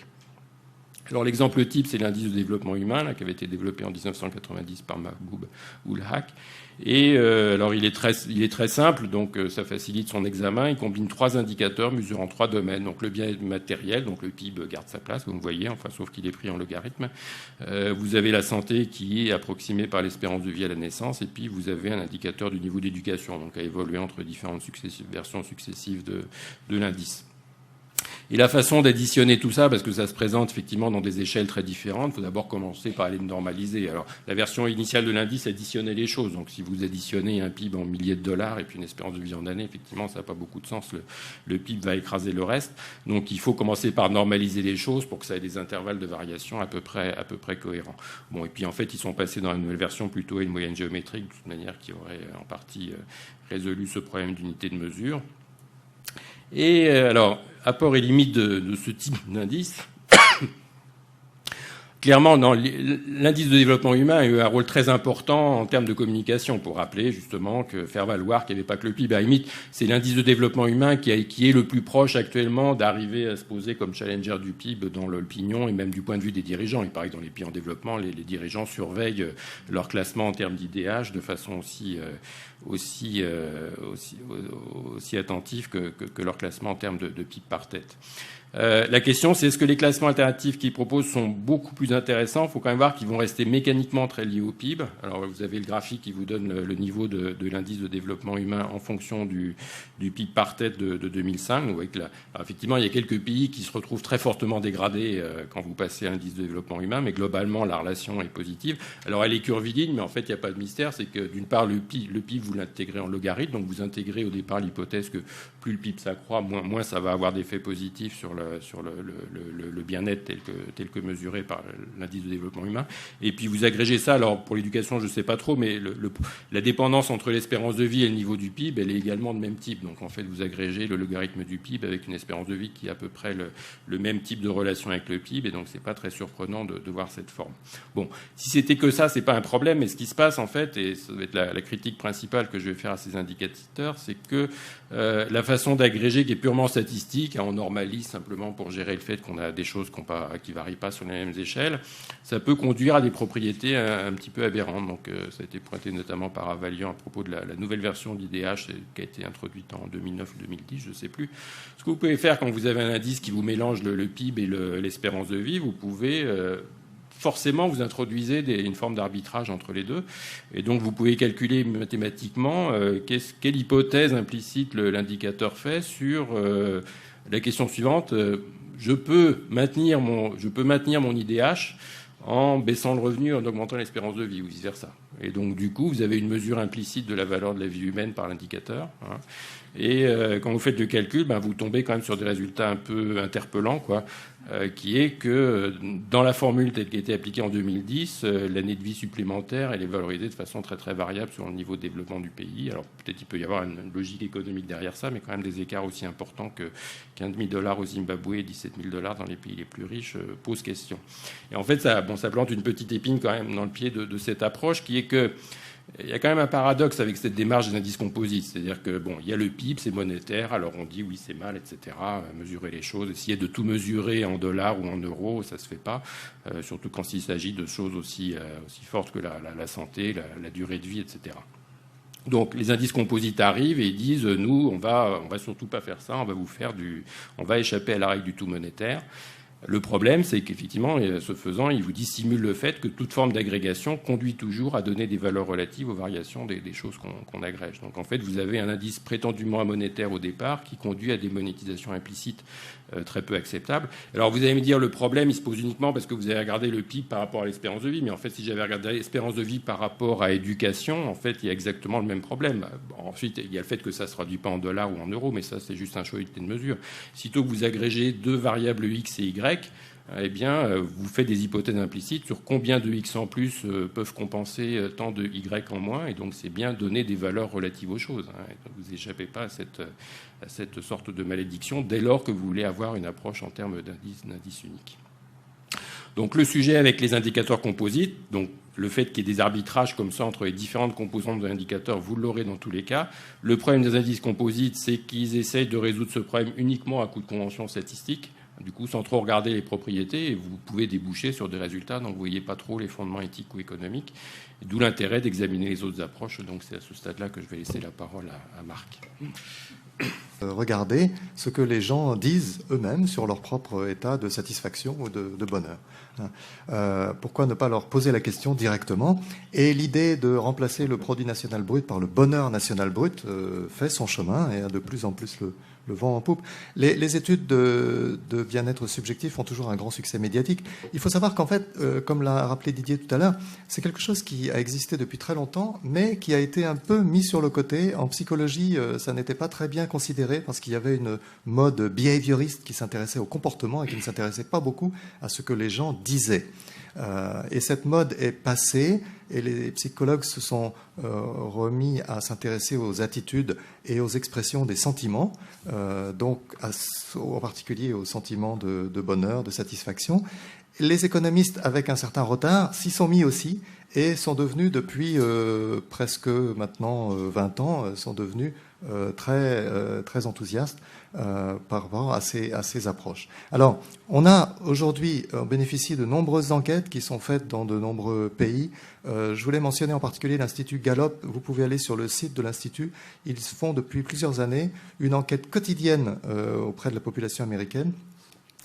Alors l'exemple type, c'est l'indice de développement humain qui avait été développé en 1990 par Mahboub Oulhak. Et alors il est très simple, donc ça facilite son examen. Il combine 3 indicateurs mesurant 3 domaines. Donc le bien matériel, donc le PIB garde sa place, vous me voyez, enfin sauf qu'il est pris en logarithme. Vous avez la santé qui est approximée par l'espérance de vie à la naissance, et puis vous avez un indicateur du niveau d'éducation, donc à évoluer entre différentes versions successives de l'indice. Et la façon d'additionner tout ça, parce que ça se présente effectivement dans des échelles très différentes, il faut d'abord commencer par aller normaliser. Alors, la version initiale de l'indice additionnait les choses. Donc, si vous additionnez un PIB en milliers de dollars et puis une espérance de vie en années, effectivement, ça n'a pas beaucoup de sens. Le PIB va écraser le reste. Donc, il faut commencer par normaliser les choses pour que ça ait des intervalles de variation à peu près cohérents. Bon, et puis, en fait, ils sont passés dans la nouvelle version plutôt à une moyenne géométrique, de toute manière, qui aurait en partie résolu ce problème d'unité de mesure. Et alors, apport et limite de ce type d'indice. Clairement, l'indice de développement humain a eu un rôle très important en termes de communication, pour rappeler justement que faire valoir qu'il n'y avait pas que le PIB. À la limite, c'est l'indice de développement humain qui est le plus proche actuellement d'arriver à se poser comme challenger du PIB dans l'opinion et même du point de vue des dirigeants. Il paraît que dans les pays en développement, les dirigeants surveillent leur classement en termes d'IDH de façon aussi attentive que leur classement en termes de PIB par tête. La question, c'est est-ce que les classements alternatifs qu'ils proposent sont beaucoup plus intéressants? Il faut quand même voir qu'ils vont rester mécaniquement très liés au PIB. Alors, vous avez le graphique qui vous donne le niveau de l'indice de développement humain en fonction du PIB par tête de 2005. Vous voyez que là, effectivement, il y a quelques pays qui se retrouvent très fortement dégradés quand vous passez à l'indice de développement humain, mais globalement, la relation est positive. Alors, elle est curviligne, mais en fait, il n'y a pas de mystère. C'est que, d'une part, le PIB, vous l'intégrez en logarithme, donc vous intégrez au départ l'hypothèse que plus le PIB s'accroît, moins ça va avoir d'effets positifs sur le bien-être tel que mesuré par l'indice de développement humain. Et puis vous agrégez ça, alors pour l'éducation je ne sais pas trop, mais la dépendance entre l'espérance de vie et le niveau du PIB, elle est également de même type. Donc en fait vous agrégez le logarithme du PIB avec une espérance de vie qui est à peu près le même type de relation avec le PIB, et donc c'est pas très surprenant de voir cette forme. Bon, si c'était que ça, c'est pas un problème, mais ce qui se passe en fait, et ça va être la critique principale que je vais faire à ces indicateurs, c'est que la façon d'agréger qui est purement statistique, on normalise simplement pour gérer le fait qu'on a des choses qui ne varient pas sur les mêmes échelles, ça peut conduire à des propriétés un petit peu aberrantes. Donc ça a été pointé notamment par Avalian à propos de la nouvelle version d'IDH qui a été introduite en 2009 ou 2010, je ne sais plus. Ce que vous pouvez faire quand vous avez un indice qui vous mélange le PIB et l'espérance de vie, vous pouvez... forcément, vous introduisez une forme d'arbitrage entre les deux. Et donc, vous pouvez calculer mathématiquement quelle hypothèse implicite l'indicateur fait sur la question suivante. Je peux maintenir mon IDH en baissant le revenu, en augmentant l'espérance de vie, ou vice-versa. Et donc, du coup, vous avez une mesure implicite de la valeur de la vie humaine par l'indicateur. Hein. Et quand vous faites le calcul, vous tombez quand même sur des résultats un peu interpellants, quoi, qui est que dans la formule telle qui a été appliquée en 2010, l'année de vie supplémentaire, elle est valorisée de façon très très variable sur le niveau de développement du pays. Alors peut-être il peut y avoir une logique économique derrière ça, mais quand même des écarts aussi importants que $15 000 au Zimbabwe et $17 000 dans les pays les plus riches posent question. Et en fait, ça plante une petite épine quand même dans le pied de cette approche, qui est que il y a quand même un paradoxe avec cette démarche des indices composites. C'est-à-dire que, il y a le PIB, c'est monétaire, alors on dit oui, c'est mal, etc., mesurer les choses. Essayer de tout mesurer en dollars ou en euros, ça se fait pas, surtout quand il s'agit de choses aussi fortes que la santé, la durée de vie, etc. Donc, les indices composites arrivent et ils disent, nous, on va surtout pas faire ça, on va échapper à la règle du tout monétaire. Le problème, c'est qu'effectivement, ce faisant, il vous dissimule le fait que toute forme d'agrégation conduit toujours à donner des valeurs relatives aux variations des choses qu'on agrège. Donc, en fait, vous avez un indice prétendument monétaire au départ qui conduit à des monétisations implicites très peu acceptables. Alors, vous allez me dire, le problème, il se pose uniquement parce que vous avez regardé le PIB par rapport à l'espérance de vie. Mais en fait, si j'avais regardé l'espérance de vie par rapport à éducation, en fait, il y a exactement le même problème. Ensuite, il y a le fait que ça ne se traduit pas en dollars ou en euros, mais ça, c'est juste un choix de mesure. Sitôt que vous agrégez deux variables X et Y, eh bien, vous faites des hypothèses implicites sur combien de X en plus peuvent compenser tant de Y en moins, et donc c'est bien donner des valeurs relatives aux choses. Hein. Donc vous n'échappez pas à cette sorte de malédiction dès lors que vous voulez avoir une approche en termes d'indice unique. Donc le sujet avec les indicateurs composites, donc le fait qu'il y ait des arbitrages comme ça entre les différentes composantes de l'indicateurs, vous l'aurez dans tous les cas. Le problème des indices composites, c'est qu'ils essayent de résoudre ce problème uniquement à coup de conventions statistiques, du coup sans trop regarder les propriétés, et vous pouvez déboucher sur des résultats dont vous ne voyez pas trop les fondements éthiques ou économiques, d'où l'intérêt d'examiner les autres approches. Donc c'est à ce stade-là que je vais laisser la parole à Marc. Regarder ce que les gens disent eux-mêmes sur leur propre état de satisfaction ou de bonheur. Pourquoi ne pas leur poser la question directement? Et l'idée de remplacer le produit national brut par le bonheur national brut fait son chemin et a de plus en plus le vent en poupe. Les études de bien-être subjectif ont toujours un grand succès médiatique. Il faut savoir qu'en fait, comme l'a rappelé Didier tout à l'heure, c'est quelque chose qui a existé depuis très longtemps, mais qui a été un peu mis sur le côté. En psychologie, ça n'était pas très bien considéré parce qu'il y avait une mode behavioriste qui s'intéressait au comportement et qui ne s'intéressait pas beaucoup à ce que les gens disaient. Et cette mode est passée et les psychologues se sont remis à s'intéresser aux attitudes et aux expressions des sentiments, donc en particulier aux sentiments de bonheur, de satisfaction. Les économistes, avec un certain retard, s'y sont mis aussi et sont devenus, depuis presque maintenant 20 ans, sont devenus très enthousiastes par rapport à ces approches. Alors, on bénéficie de nombreuses enquêtes qui sont faites dans de nombreux pays. Je voulais mentionner en particulier l'Institut Gallup. Vous pouvez aller sur le site de l'Institut. Ils font depuis plusieurs années une enquête quotidienne auprès de la population américaine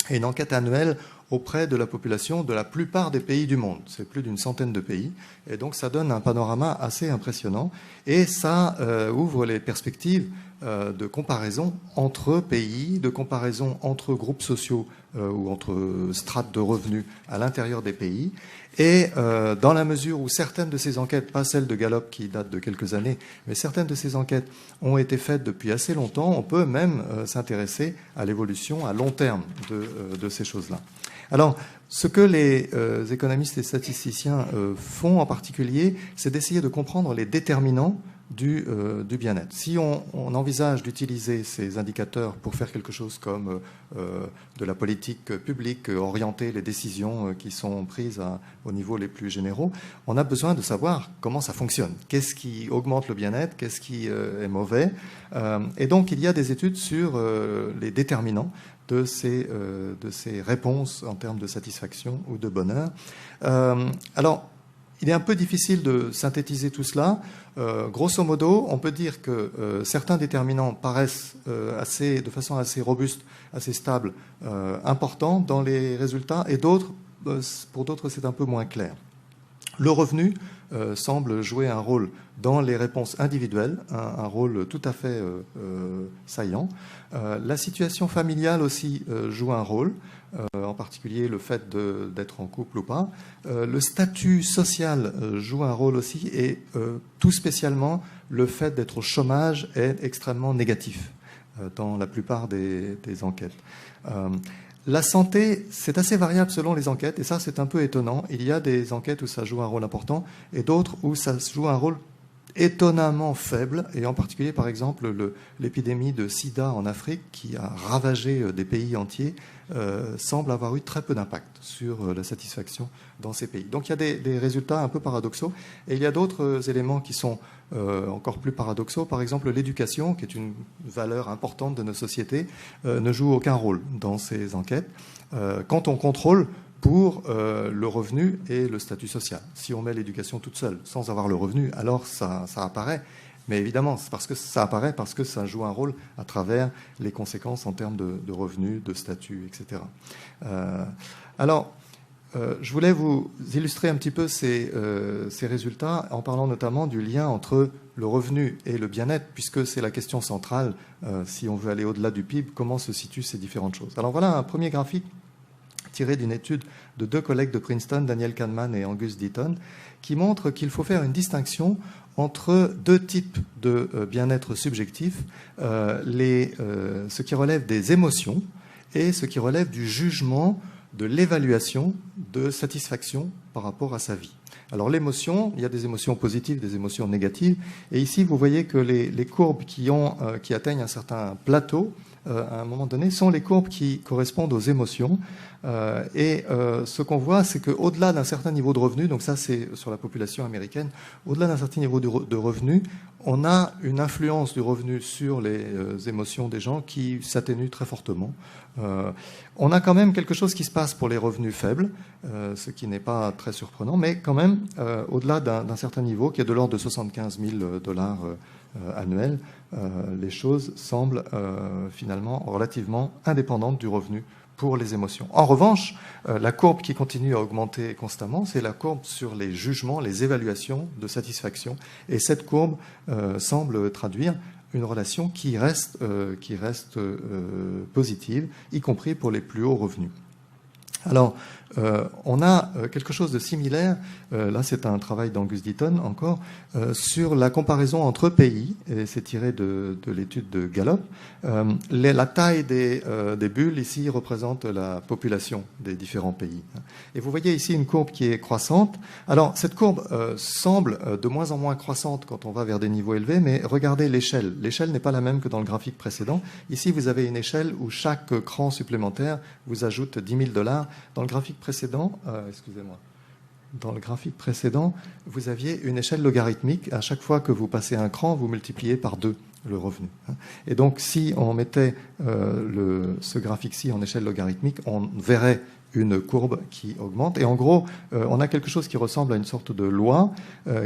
et une enquête annuelle auprès de la population de la plupart des pays du monde. C'est plus d'une centaine de pays. Et donc, ça donne un panorama assez impressionnant. Et ça ouvre les perspectives de comparaison entre pays, de comparaison entre groupes sociaux ou entre strates de revenus à l'intérieur des pays. Et dans la mesure où certaines de ces enquêtes, pas celles de Gallup qui datent de quelques années, mais certaines de ces enquêtes ont été faites depuis assez longtemps, on peut même s'intéresser à l'évolution à long terme de ces choses-là. Alors, ce que les économistes et statisticiens font en particulier, c'est d'essayer de comprendre les déterminants du bien-être. Si on envisage d'utiliser ces indicateurs pour faire quelque chose comme de la politique publique, orienter les décisions qui sont prises au niveau les plus généraux, on a besoin de savoir comment ça fonctionne. Qu'est-ce qui augmente le bien-être? Qu'est-ce qui est mauvais? Et donc, il y a des études sur les déterminants de ces réponses en termes de satisfaction ou de bonheur. Alors, il est un peu difficile de synthétiser tout cela. Grosso modo, on peut dire que certains déterminants paraissent de façon assez robuste, assez stable, importants dans les résultats, et pour d'autres, c'est un peu moins clair. Le revenu semble jouer un rôle dans les réponses individuelles, un rôle tout à fait saillant. La situation familiale aussi joue un rôle, en particulier le fait d'être en couple ou pas. Le statut social joue un rôle aussi, et tout spécialement, le fait d'être au chômage est extrêmement négatif dans la plupart des enquêtes. La santé, c'est assez variable selon les enquêtes, et ça, c'est un peu étonnant. Il y a des enquêtes où ça joue un rôle important, et d'autres où ça joue un rôle étonnamment faible, et en particulier, par exemple, l'épidémie de sida en Afrique, qui a ravagé des pays entiers, semble avoir eu très peu d'impact sur la satisfaction dans ces pays. Donc il y a des résultats un peu paradoxaux, et il y a d'autres éléments qui sont encore plus paradoxaux. Par exemple, l'éducation, qui est une valeur importante de nos sociétés, ne joue aucun rôle dans ces enquêtes. Quand on contrôle pour le revenu et le statut social. Si on met l'éducation toute seule, sans avoir le revenu, alors ça apparaît. Mais évidemment, c'est parce que ça apparaît parce que ça joue un rôle à travers les conséquences en termes de revenus, de statut, etc. Je voulais vous illustrer un petit peu ces résultats en parlant notamment du lien entre le revenu et le bien-être, puisque c'est la question centrale. Si on veut aller au-delà du PIB, comment se situent ces différentes choses? Alors voilà un premier graphique tiré d'une étude de 2 collègues de Princeton, Daniel Kahneman et Angus Deaton, qui montre qu'il faut faire une distinction entre 2 types de bien-être subjectif, ce qui relève des émotions et ce qui relève du jugement, de l'évaluation de satisfaction par rapport à sa vie. Alors l'émotion, il y a des émotions positives, des émotions négatives, et ici vous voyez que les courbes qui atteignent un certain plateau à un moment donné sont les courbes qui correspondent aux émotions. Ce qu'on voit, c'est qu'au-delà d'un certain niveau de revenu, donc ça c'est sur la population américaine, au-delà d'un certain niveau de revenu, on a une influence du revenu sur les émotions des gens qui s'atténue très fortement. On a quand même quelque chose qui se passe pour les revenus faibles, ce qui n'est pas très surprenant, mais quand même, au-delà d'un certain niveau, qui est de l'ordre de 75 000 dollars annuels, les choses semblent finalement relativement indépendantes du revenu pour les émotions. En revanche, la courbe qui continue à augmenter constamment, c'est la courbe sur les jugements, les évaluations de satisfaction. Et cette courbe semble traduire une relation qui reste positive, y compris pour les plus hauts revenus. Alors, on a quelque chose de similaire, là c'est un travail d'Angus Deaton encore, sur la comparaison entre pays, et c'est tiré de l'étude de Gallup. La taille des bulles ici représente la population des différents pays. Et vous voyez ici une courbe qui est croissante. Alors cette courbe semble de moins en moins croissante quand on va vers des niveaux élevés, mais regardez l'échelle. L'échelle n'est pas la même que dans le graphique précédent. Ici vous avez une échelle où chaque cran supplémentaire vous ajoute 10 000 $. Dans le graphique précédent, dans le graphique précédent, vous aviez une échelle logarithmique. À chaque fois que vous passez un cran, vous multipliez par 2 le revenu. Et donc, si on mettait ce graphique-ci en échelle logarithmique, on verrait une courbe qui augmente. Et en gros, on a quelque chose qui ressemble à une sorte de loi,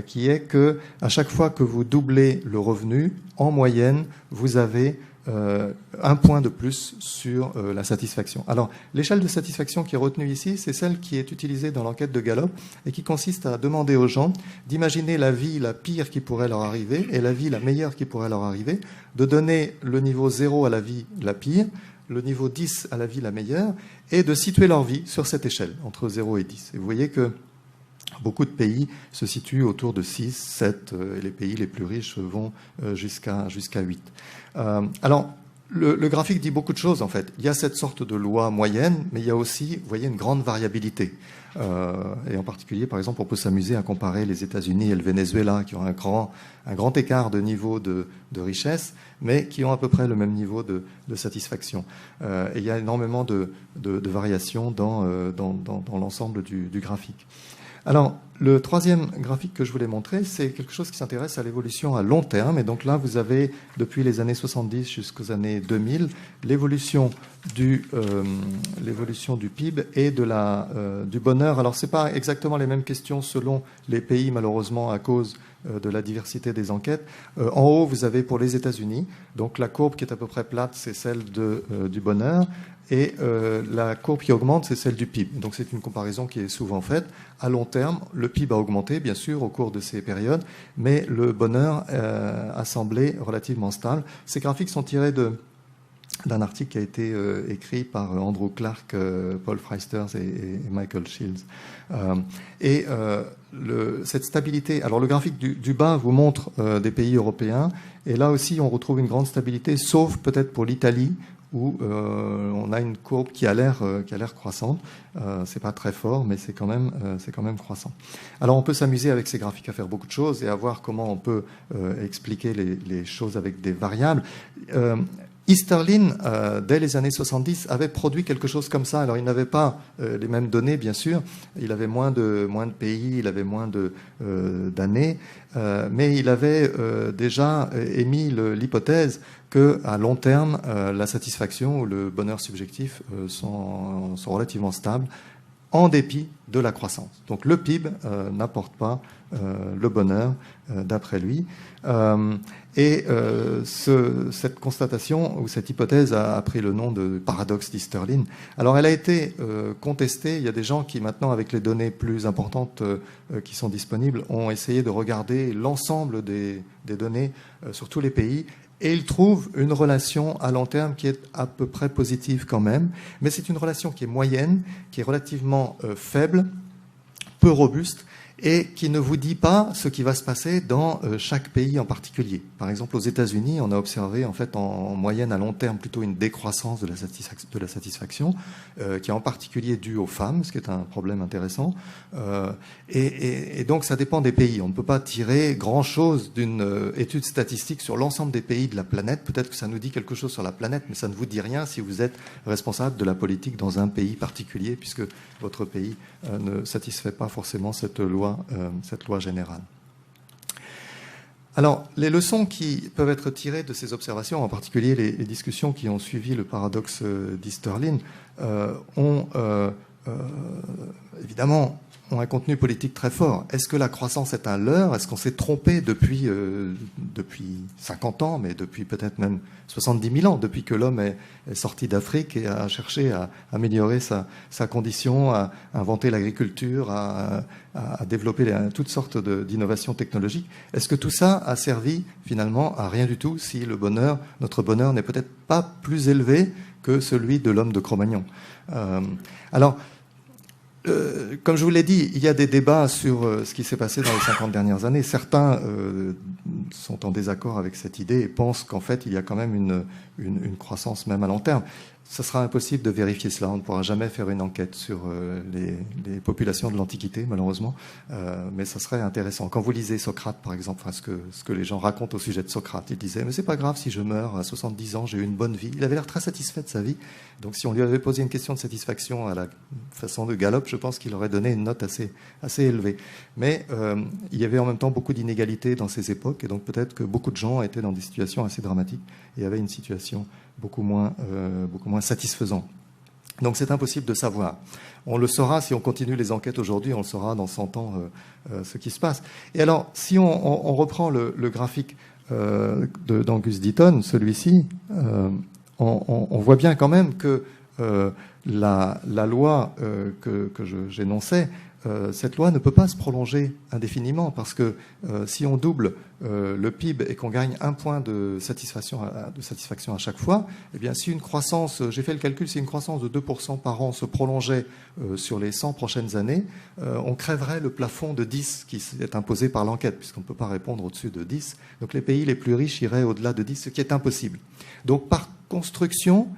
qui est que à chaque fois que vous doublez le revenu, en moyenne, vous avez 1 point de plus sur la satisfaction. Alors, l'échelle de satisfaction qui est retenue ici, c'est celle qui est utilisée dans l'enquête de Gallup et qui consiste à demander aux gens d'imaginer la vie la pire qui pourrait leur arriver et la vie la meilleure qui pourrait leur arriver, de donner le niveau 0 à la vie la pire, le niveau 10 à la vie la meilleure, et de situer leur vie sur cette échelle, entre 0 et 10. Et vous voyez que beaucoup de pays se situent autour de 6, 7, et les pays les plus riches vont jusqu'à 8. Alors, le graphique dit beaucoup de choses, en fait. Il y a cette sorte de loi moyenne, mais il y a aussi, vous voyez, une grande variabilité. Et en particulier, par exemple, on peut s'amuser à comparer les États-Unis et le Venezuela, qui ont un grand écart de niveau de richesse, mais qui ont à peu près le même niveau de satisfaction. Et il y a énormément de variations dans l'ensemble du graphique. Alors, le troisième graphique que je voulais montrer, c'est quelque chose qui s'intéresse à l'évolution à long terme. Et donc là, vous avez, depuis les années 70 jusqu'aux années 2000, l'évolution du PIB et du bonheur. Alors, ce n'est pas exactement les mêmes questions selon les pays, malheureusement, à cause de la diversité des enquêtes. En haut, vous avez pour les États-Unis, donc la courbe qui est à peu près plate, c'est celle du bonheur. et la courbe qui augmente, c'est celle du PIB. Donc c'est une comparaison qui est souvent faite. À long terme, le PIB a augmenté, bien sûr, au cours de ces périodes, mais le bonheur a semblé relativement stable. Ces graphiques sont tirés d'un article qui a été écrit par Andrew Clark, Paul Freisters et Michael Shields. Cette stabilité, alors le graphique du bas vous montre des pays européens, et là aussi on retrouve une grande stabilité, sauf peut-être pour l'Italie, où on a une courbe qui a l'air croissante. C'est pas très fort, mais c'est quand même croissant. Alors on peut s'amuser avec ces graphiques à faire beaucoup de choses et à voir comment on peut expliquer les choses avec des variables. Easterlin, dès les années 70, avait produit quelque chose comme ça. Alors, il n'avait pas les mêmes données, bien sûr. Il avait moins de pays, il avait moins d'années. Mais il avait déjà émis l'hypothèse qu'à long terme, la satisfaction ou le bonheur subjectif sont relativement stables, en dépit de la croissance. Donc le PIB n'apporte pas le bonheur, d'après lui. Cette constatation ou cette hypothèse a pris le nom de paradoxe d'Easterlin. Alors elle a été contestée. Il y a des gens qui maintenant, avec les données plus importantes qui sont disponibles, ont essayé de regarder l'ensemble des données sur tous les pays. Et ils trouvent une relation à long terme qui est à peu près positive quand même. Mais c'est une relation qui est moyenne, qui est relativement faible, peu robuste, et qui ne vous dit pas ce qui va se passer dans chaque pays en particulier. Par exemple, aux États-Unis, on a observé en fait en moyenne à long terme plutôt une décroissance de la satisfaction, qui est en particulier due aux femmes, ce qui est un problème intéressant. Et donc ça dépend des pays. On ne peut pas tirer grand-chose d'une étude statistique sur l'ensemble des pays de la planète. Peut-être que ça nous dit quelque chose sur la planète, mais ça ne vous dit rien si vous êtes responsable de la politique dans un pays particulier, puisque votre pays ne satisfait pas forcément cette loi générale. Alors, les leçons qui peuvent être tirées de ces observations, en particulier les discussions qui ont suivi le paradoxe d'Easterlin, ont évidemment un contenu politique très fort. Est-ce que la croissance est un leurre? Est-ce qu'on s'est trompé depuis 50 ans, mais depuis peut-être même 70 000 ans, depuis que l'homme est sorti d'Afrique et a cherché à améliorer sa condition, à inventer l'agriculture, à développer toutes sortes d'innovations technologiques? Est-ce que tout ça a servi finalement à rien du tout si notre bonheur n'est peut-être pas plus élevé que celui de l'homme de Cro-Magnon? Comme je vous l'ai dit, il y a des débats sur ce qui s'est passé dans les 50 dernières années. Certains sont en désaccord avec cette idée et pensent qu'en fait, il y a quand même une croissance même à long terme. Ce sera impossible de vérifier cela. On ne pourra jamais faire une enquête sur les populations de l'Antiquité, malheureusement. Mais ça serait intéressant. Quand vous lisez Socrate, par exemple, ce que les gens racontent au sujet de Socrate, il disait « Mais c'est pas grave si je meurs à 70 ans, j'ai eu une bonne vie. » Il avait l'air très satisfait de sa vie. Donc si on lui avait posé une question de satisfaction à la façon de Gallup, je pense qu'il aurait donné une note assez élevée. Mais il y avait en même temps beaucoup d'inégalités dans ces époques, et donc peut-être que beaucoup de gens étaient dans des situations assez dramatiques et avaient une situation beaucoup moins satisfaisante. Donc c'est impossible de savoir. On le saura si on continue les enquêtes aujourd'hui, on le saura dans 100 ans ce qui se passe. Et alors, si on reprend le graphique d'Angus Deaton, celui-ci, on voit bien quand même que la loi que j'énonçais, cette loi ne peut pas se prolonger indéfiniment parce que si on double le PIB et qu'on gagne 1 point de satisfaction à chaque fois, eh bien si une croissance, j'ai fait le calcul, si une croissance de 2% par an se prolongeait sur les 100 prochaines années, on crèverait le plafond de 10 qui est imposé par l'enquête puisqu'on ne peut pas répondre au-dessus de 10. Donc les pays les plus riches iraient au-delà de 10, ce qui est impossible. Donc par construction,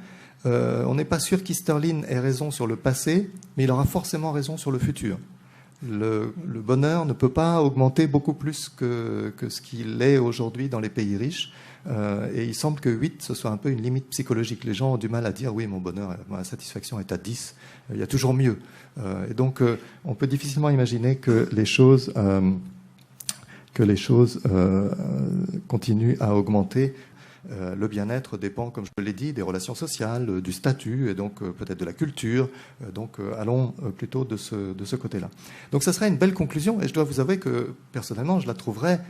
on n'est pas sûr qu'Easterlin ait raison sur le passé, mais il aura forcément raison sur le futur. Le bonheur ne peut pas augmenter beaucoup plus que ce qu'il est aujourd'hui dans les pays riches. Et il semble que 8, ce soit un peu une limite psychologique. Les gens ont du mal à dire « oui, mon bonheur, ma satisfaction est à 10, il y a toujours mieux ». Et donc, on peut difficilement imaginer que les choses continuent à augmenter Le bien-être dépend, comme je l'ai dit, des relations sociales, du statut et donc peut-être de la culture. Donc allons plutôt de ce côté-là. Donc ça serait une belle conclusion et je dois vous avouer que personnellement je la trouverais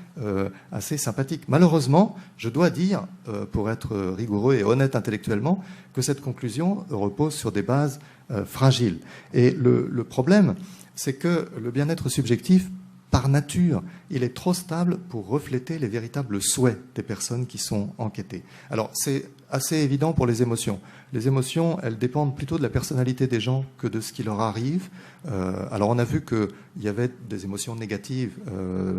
assez sympathique. Malheureusement, je dois dire, pour être rigoureux et honnête intellectuellement, que cette conclusion repose sur des bases fragiles. Et le problème, c'est que le bien-être subjectif, par nature, il est trop stable pour refléter les véritables souhaits des personnes qui sont enquêtées. Alors, c'est assez évident pour les émotions. Les émotions, elles dépendent plutôt de la personnalité des gens que de ce qui leur arrive. Alors, on a vu qu'il y avait des émotions négatives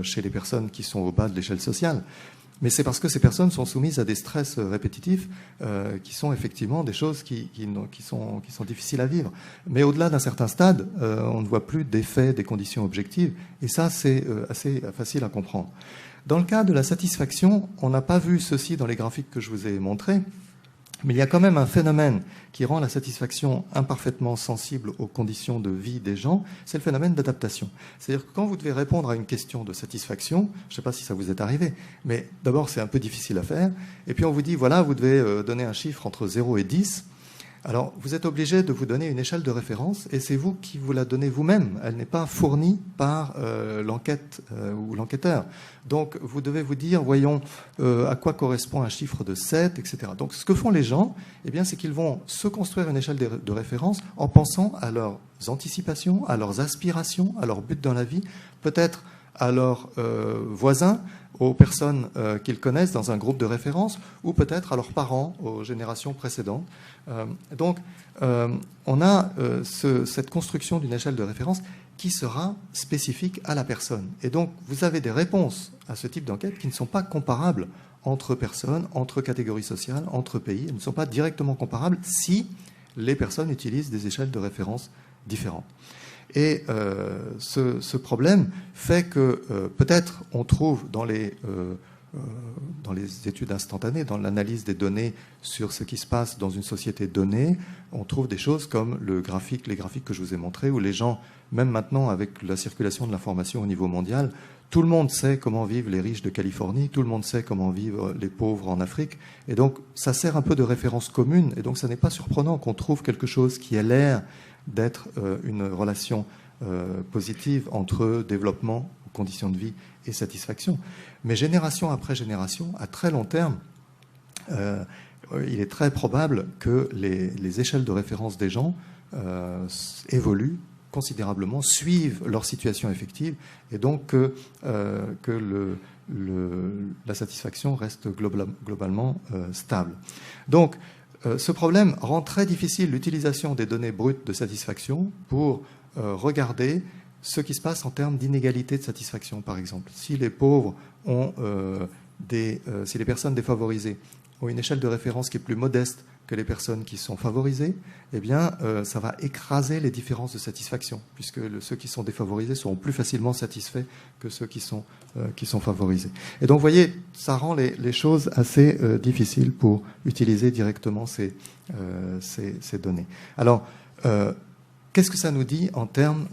chez les personnes qui sont au bas de l'échelle sociale. Mais c'est parce que ces personnes sont soumises à des stress répétitifs qui sont effectivement des choses qui sont difficiles à vivre. Mais au-delà d'un certain stade, on ne voit plus d'effets des conditions objectives. Et ça, c'est assez facile à comprendre. Dans le cas de la satisfaction, on n'a pas vu ceci dans les graphiques que je vous ai montrés. Mais il y a quand même un phénomène qui rend la satisfaction imparfaitement sensible aux conditions de vie des gens, c'est le phénomène d'adaptation. C'est-à-dire que quand vous devez répondre à une question de satisfaction, je ne sais pas si ça vous est arrivé, mais d'abord c'est un peu difficile à faire, et puis on vous dit, voilà, vous devez donner un chiffre entre 0 et 10, alors vous êtes obligé de vous donner une échelle de référence, et c'est vous qui vous la donnez vous-même, elle n'est pas fournie par l'enquête ou l'enquêteur. Donc vous devez vous dire, voyons, à quoi correspond un chiffre de 7, etc. Donc ce que font les gens, eh bien, c'est qu'ils vont se construire une échelle de référence en pensant à leurs anticipations, à leurs aspirations, à leurs buts dans la vie, peut-être à leurs voisins, aux personnes qu'ils connaissent dans un groupe de référence, ou peut-être à leurs parents, aux générations précédentes. Donc on a cette construction d'une échelle de référence qui sera spécifique à la personne. Et donc, vous avez des réponses à ce type d'enquête qui ne sont pas comparables entre personnes, entre catégories sociales, entre pays. Elles ne sont pas directement comparables si les personnes utilisent des échelles de référence différentes. Et ce problème fait que peut-être on trouve dans les études instantanées, dans l'analyse des données sur ce qui se passe dans une société donnée, on trouve des choses comme les graphiques que je vous ai montrés, où les gens, même maintenant avec la circulation de l'information au niveau mondial, tout le monde sait comment vivent les riches de Californie, tout le monde sait comment vivent les pauvres en Afrique, et donc ça sert un peu de référence commune, et donc ça n'est pas surprenant qu'on trouve quelque chose qui a l'air d'être une relation positive entre développement, conditions de vie et satisfaction. Mais génération après génération, à très long terme, il est très probable que les échelles de référence des gens évoluent considérablement, suivent leur situation effective, et donc que la satisfaction reste globalement stable. Donc, ce problème rend très difficile l'utilisation des données brutes de satisfaction pour regarder ce qui se passe en termes d'inégalité de satisfaction, par exemple. Si les pauvres ont si les personnes défavorisées ont une échelle de référence qui est plus modeste que les personnes qui sont favorisées, eh bien, ça va écraser les différences de satisfaction, puisque ceux qui sont défavorisés seront plus facilement satisfaits que ceux qui sont favorisés. Et donc, vous voyez, ça rend les choses assez difficiles pour utiliser directement ces données. Alors, qu'est-ce que ça nous dit en termes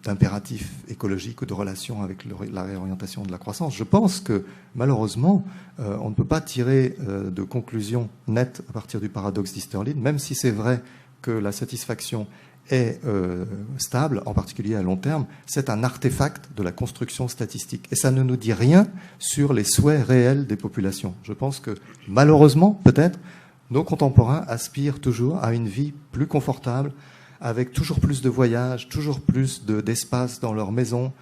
d'impératifs écologiques ou de relations avec la réorientation de la croissance? Je pense que, malheureusement, on ne peut pas tirer de conclusion nette à partir du paradoxe d'Easterlin, même si c'est vrai que la satisfaction est stable, en particulier à long terme. C'est un artefact de la construction statistique. Et ça ne nous dit rien sur les souhaits réels des populations. Je pense que, malheureusement, peut-être, nos contemporains aspirent toujours à une vie plus confortable, avec toujours plus de voyages, toujours plus d'espace dans leur maison,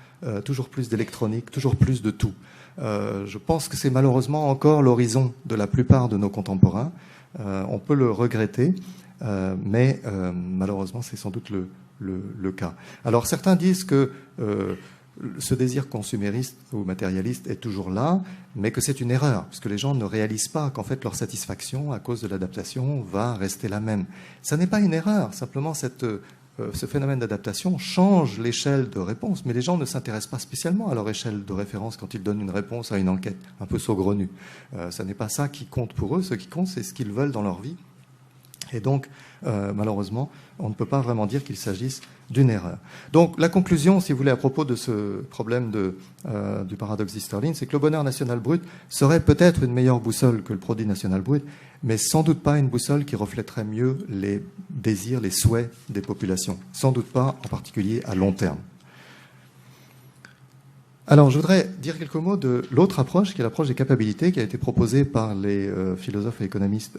toujours plus d'électronique, toujours plus de tout. Je pense que c'est malheureusement encore l'horizon de la plupart de nos contemporains. On peut le regretter, mais malheureusement c'est sans doute le cas. Alors certains disent que ce désir consumériste ou matérialiste est toujours là, mais que c'est une erreur, parce que les gens ne réalisent pas qu'en fait leur satisfaction, à cause de l'adaptation, va rester la même. Ça n'est pas une erreur, simplement ce phénomène d'adaptation change l'échelle de réponse, mais les gens ne s'intéressent pas spécialement à leur échelle de référence quand ils donnent une réponse à une enquête, un peu saugrenue. Ça n'est pas ça qui compte pour eux, ce qui compte, c'est ce qu'ils veulent dans leur vie. Et donc, malheureusement, on ne peut pas vraiment dire qu'il s'agisse d'une erreur. Donc, la conclusion, si vous voulez, à propos de ce problème du paradoxe d'Easterlin, c'est que le bonheur national brut serait peut-être une meilleure boussole que le produit national brut, mais sans doute pas une boussole qui reflèterait mieux les désirs, les souhaits des populations. Sans doute pas, en particulier, à long terme. Alors, je voudrais dire quelques mots de l'autre approche, qui est l'approche des capacités, qui a été proposée par les philosophes et économistes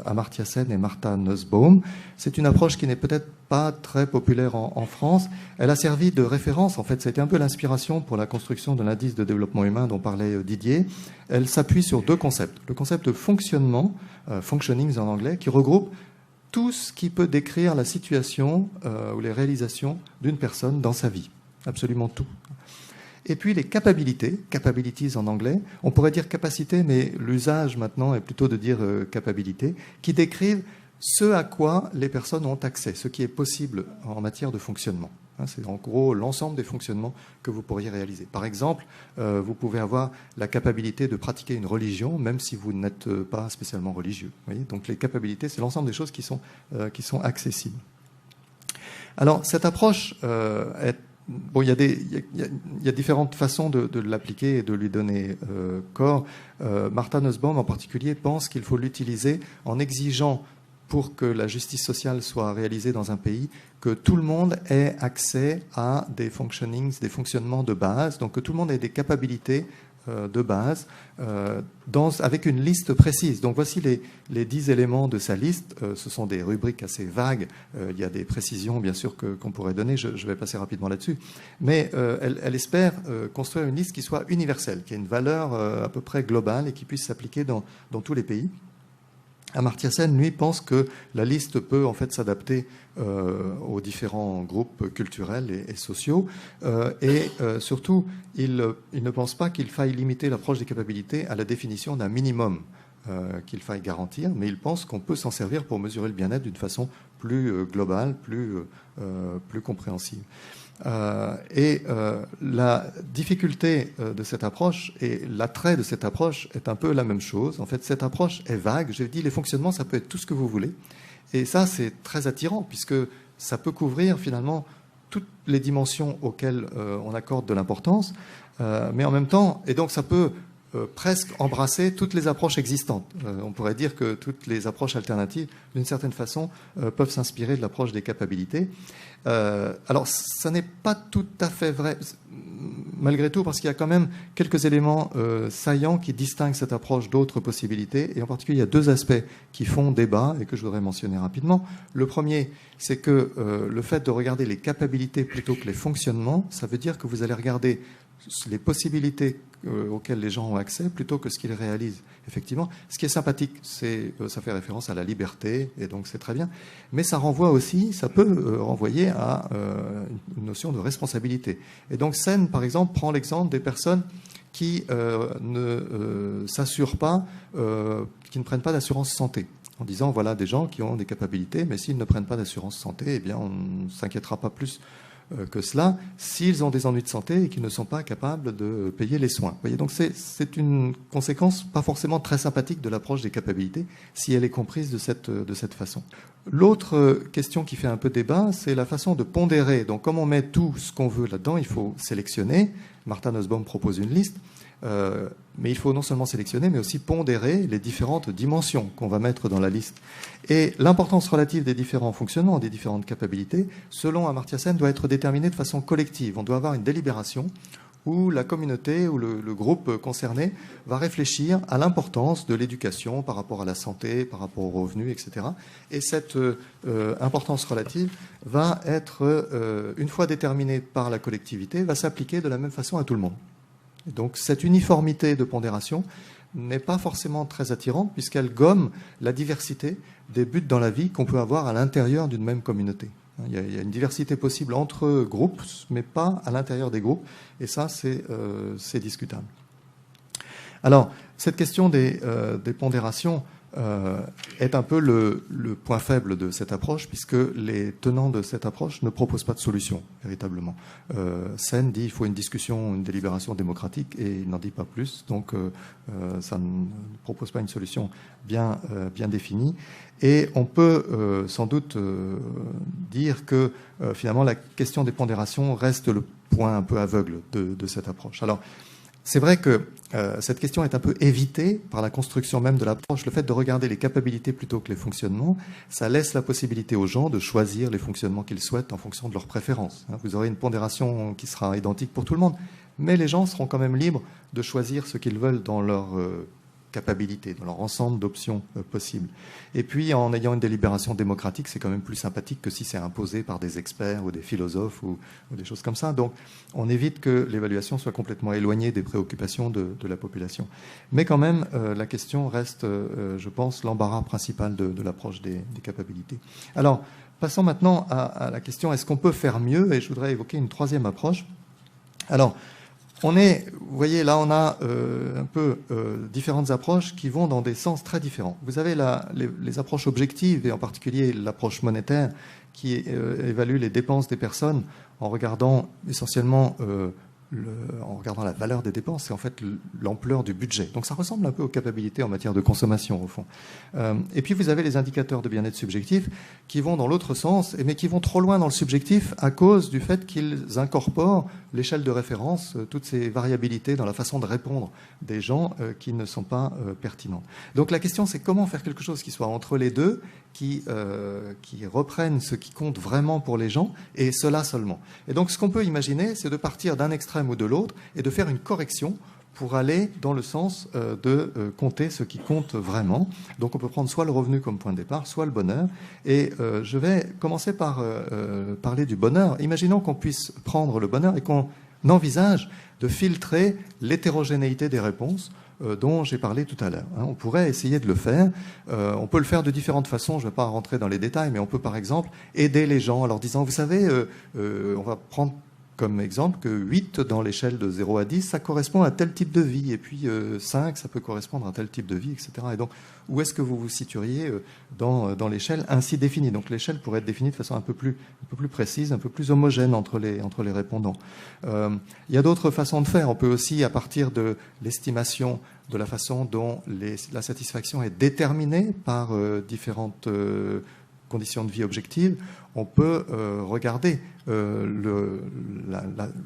Amartya Sen et Martha Nussbaum. C'est une approche qui n'est peut-être pas très populaire en France. Elle a servi de référence, en fait, c'était un peu l'inspiration pour la construction de l'indice de développement humain dont parlait Didier. Elle s'appuie sur deux concepts. Le concept de fonctionnement, functionings en anglais, qui regroupe tout ce qui peut décrire la situation ou les réalisations d'une personne dans sa vie. Absolument tout. Et puis les capabilities en anglais, on pourrait dire capacité, mais l'usage maintenant est plutôt de dire capabilité, qui décrivent ce à quoi les personnes ont accès, ce qui est possible en matière de fonctionnement. C'est en gros l'ensemble des fonctionnements que vous pourriez réaliser. Par exemple, vous pouvez avoir la capacité de pratiquer une religion, même si vous n'êtes pas spécialement religieux. Vous voyez, donc les capabilités, c'est l'ensemble des choses qui sont accessibles. Alors cette approche est bon, il y a différentes façons de l'appliquer et de lui donner corps. Martha Nussbaum, en particulier, pense qu'il faut l'utiliser en exigeant, pour que la justice sociale soit réalisée dans un pays, que tout le monde ait accès à des functionings, des fonctionnements de base, donc que tout le monde ait des capacités de base, avec une liste précise. Donc voici les 10 éléments de sa liste. Ce sont des rubriques assez vagues. Il y a des précisions, bien sûr, qu'on pourrait donner. Je vais passer rapidement là-dessus. Mais elle espère construire une liste qui soit universelle, qui ait une valeur à peu près globale et qui puisse s'appliquer dans tous les pays. Amartya Sen, lui, pense que la liste peut en fait s'adapter aux différents groupes culturels et sociaux. Surtout, il ne pense pas qu'il faille limiter l'approche des capacités à la définition d'un minimum qu'il faille garantir, mais il pense qu'on peut s'en servir pour mesurer le bien-être d'une façon plus globale, plus compréhensible. La difficulté de cette approche et l'attrait de cette approche est un peu la même chose. En fait, cette approche est vague. J'ai dit les fonctionnements, ça peut être tout ce que vous voulez. Et ça, c'est très attirant puisque ça peut couvrir finalement toutes les dimensions auxquelles on accorde de l'importance. Mais en même temps, et donc ça peut presque embrasser toutes les approches existantes. On pourrait dire que toutes les approches alternatives, d'une certaine façon, peuvent s'inspirer de l'approche des capacités. Alors, ça n'est pas tout à fait vrai, malgré tout, parce qu'il y a quand même quelques éléments saillants qui distinguent cette approche d'autres possibilités. Et en particulier, il y a deux aspects qui font débat et que je voudrais mentionner rapidement. Le premier, c'est que le fait de regarder les capacités plutôt que les fonctionnements, ça veut dire que vous allez regarder les possibilités auxquelles les gens ont accès plutôt que ce qu'ils réalisent. Effectivement, ce qui est sympathique, ça fait référence à la liberté, et donc c'est très bien, mais ça renvoie aussi, ça peut renvoyer à une notion de responsabilité. Et donc Sen, par exemple, prend l'exemple des personnes qui ne s'assurent pas, qui ne prennent pas d'assurance santé, en disant voilà des gens qui ont des capacités, mais s'ils ne prennent pas d'assurance santé, eh bien on ne s'inquiétera pas plus que cela, s'ils ont des ennuis de santé et qu'ils ne sont pas capables de payer les soins. Vous voyez, donc c'est une conséquence pas forcément très sympathique de l'approche des capacités, si elle est comprise de cette façon. L'autre question qui fait un peu débat, c'est la façon de pondérer. Donc comme on met tout ce qu'on veut là-dedans, il faut sélectionner. Martha Nussbaum propose une liste. Mais il faut non seulement sélectionner, mais aussi pondérer les différentes dimensions qu'on va mettre dans la liste. Et l'importance relative des différents fonctionnements, des différentes capacités, selon Amartya Sen, doit être déterminée de façon collective. On doit avoir une délibération où la communauté ou le groupe concerné va réfléchir à l'importance de l'éducation par rapport à la santé, par rapport aux revenus, etc. Et cette importance relative va être, une fois déterminée par la collectivité, va s'appliquer de la même façon à tout le monde. Donc cette uniformité de pondération n'est pas forcément très attirante puisqu'elle gomme la diversité des buts dans la vie qu'on peut avoir à l'intérieur d'une même communauté. Il y a une diversité possible entre groupes, mais pas à l'intérieur des groupes, et ça c'est discutable. Alors, cette question des pondérations est un peu le point faible de cette approche, puisque les tenants de cette approche ne proposent pas de solution, véritablement. Sen dit qu'il faut une discussion, une délibération démocratique, et il n'en dit pas plus, donc ça ne propose pas une solution bien définie. Et on peut sans doute dire que finalement la question des pondérations reste le point un peu aveugle de cette approche. Alors, c'est vrai que cette question est un peu évitée par la construction même de l'approche. Le fait de regarder les capacités plutôt que les fonctionnements, ça laisse la possibilité aux gens de choisir les fonctionnements qu'ils souhaitent en fonction de leurs préférences. Vous aurez une pondération qui sera identique pour tout le monde, mais les gens seront quand même libres de choisir ce qu'ils veulent dans leur capacités, dans leur ensemble d'options possibles. Et puis, en ayant une délibération démocratique, c'est quand même plus sympathique que si c'est imposé par des experts ou des philosophes ou des choses comme ça. Donc, on évite que l'évaluation soit complètement éloignée des préoccupations de la population. Mais quand même, la question reste, je pense, l'embarras principal de l'approche des capacités. Alors, passons maintenant à la question, est-ce qu'on peut faire mieux? Et je voudrais évoquer une troisième approche. Alors, vous voyez, là, on a un peu différentes approches qui vont dans des sens très différents. Vous avez les approches objectives, et en particulier l'approche monétaire, qui évalue les dépenses des personnes en regardant essentiellement en regardant la valeur des dépenses, c'est en fait l'ampleur du budget. Donc ça ressemble un peu aux capacités en matière de consommation, au fond. Et puis vous avez les indicateurs de bien-être subjectif qui vont dans l'autre sens, mais qui vont trop loin dans le subjectif à cause du fait qu'ils incorporent l'échelle de référence, toutes ces variabilités dans la façon de répondre des gens qui ne sont pas pertinentes. Donc la question, c'est comment faire quelque chose qui soit entre les deux, qui reprenne ce qui compte vraiment pour les gens, et cela seulement. Et donc ce qu'on peut imaginer, c'est de partir d'un extrême ou de l'autre et de faire une correction pour aller dans le sens de compter ce qui compte vraiment. Donc on peut prendre soit le revenu comme point de départ, soit le bonheur. Et je vais commencer par parler du bonheur. Imaginons qu'on puisse prendre le bonheur et qu'on envisage de filtrer l'hétérogénéité des réponses dont j'ai parlé tout à l'heure. On pourrait essayer de le faire. On peut le faire de différentes façons. Je ne vais pas rentrer dans les détails, mais on peut par exemple aider les gens en leur disant, vous savez, on va prendre comme exemple que 8 dans l'échelle de 0 à 10, ça correspond à tel type de vie. Et puis 5, ça peut correspondre à tel type de vie, etc. Et donc, où est-ce que vous vous situeriez dans l'échelle ainsi définie? Donc l'échelle pourrait être définie de façon un peu plus précise, un peu plus homogène entre les répondants. Il y a d'autres façons de faire. On peut aussi, à partir de l'estimation de la façon dont la satisfaction est déterminée par différentes conditions de vie objectives, on peut regarder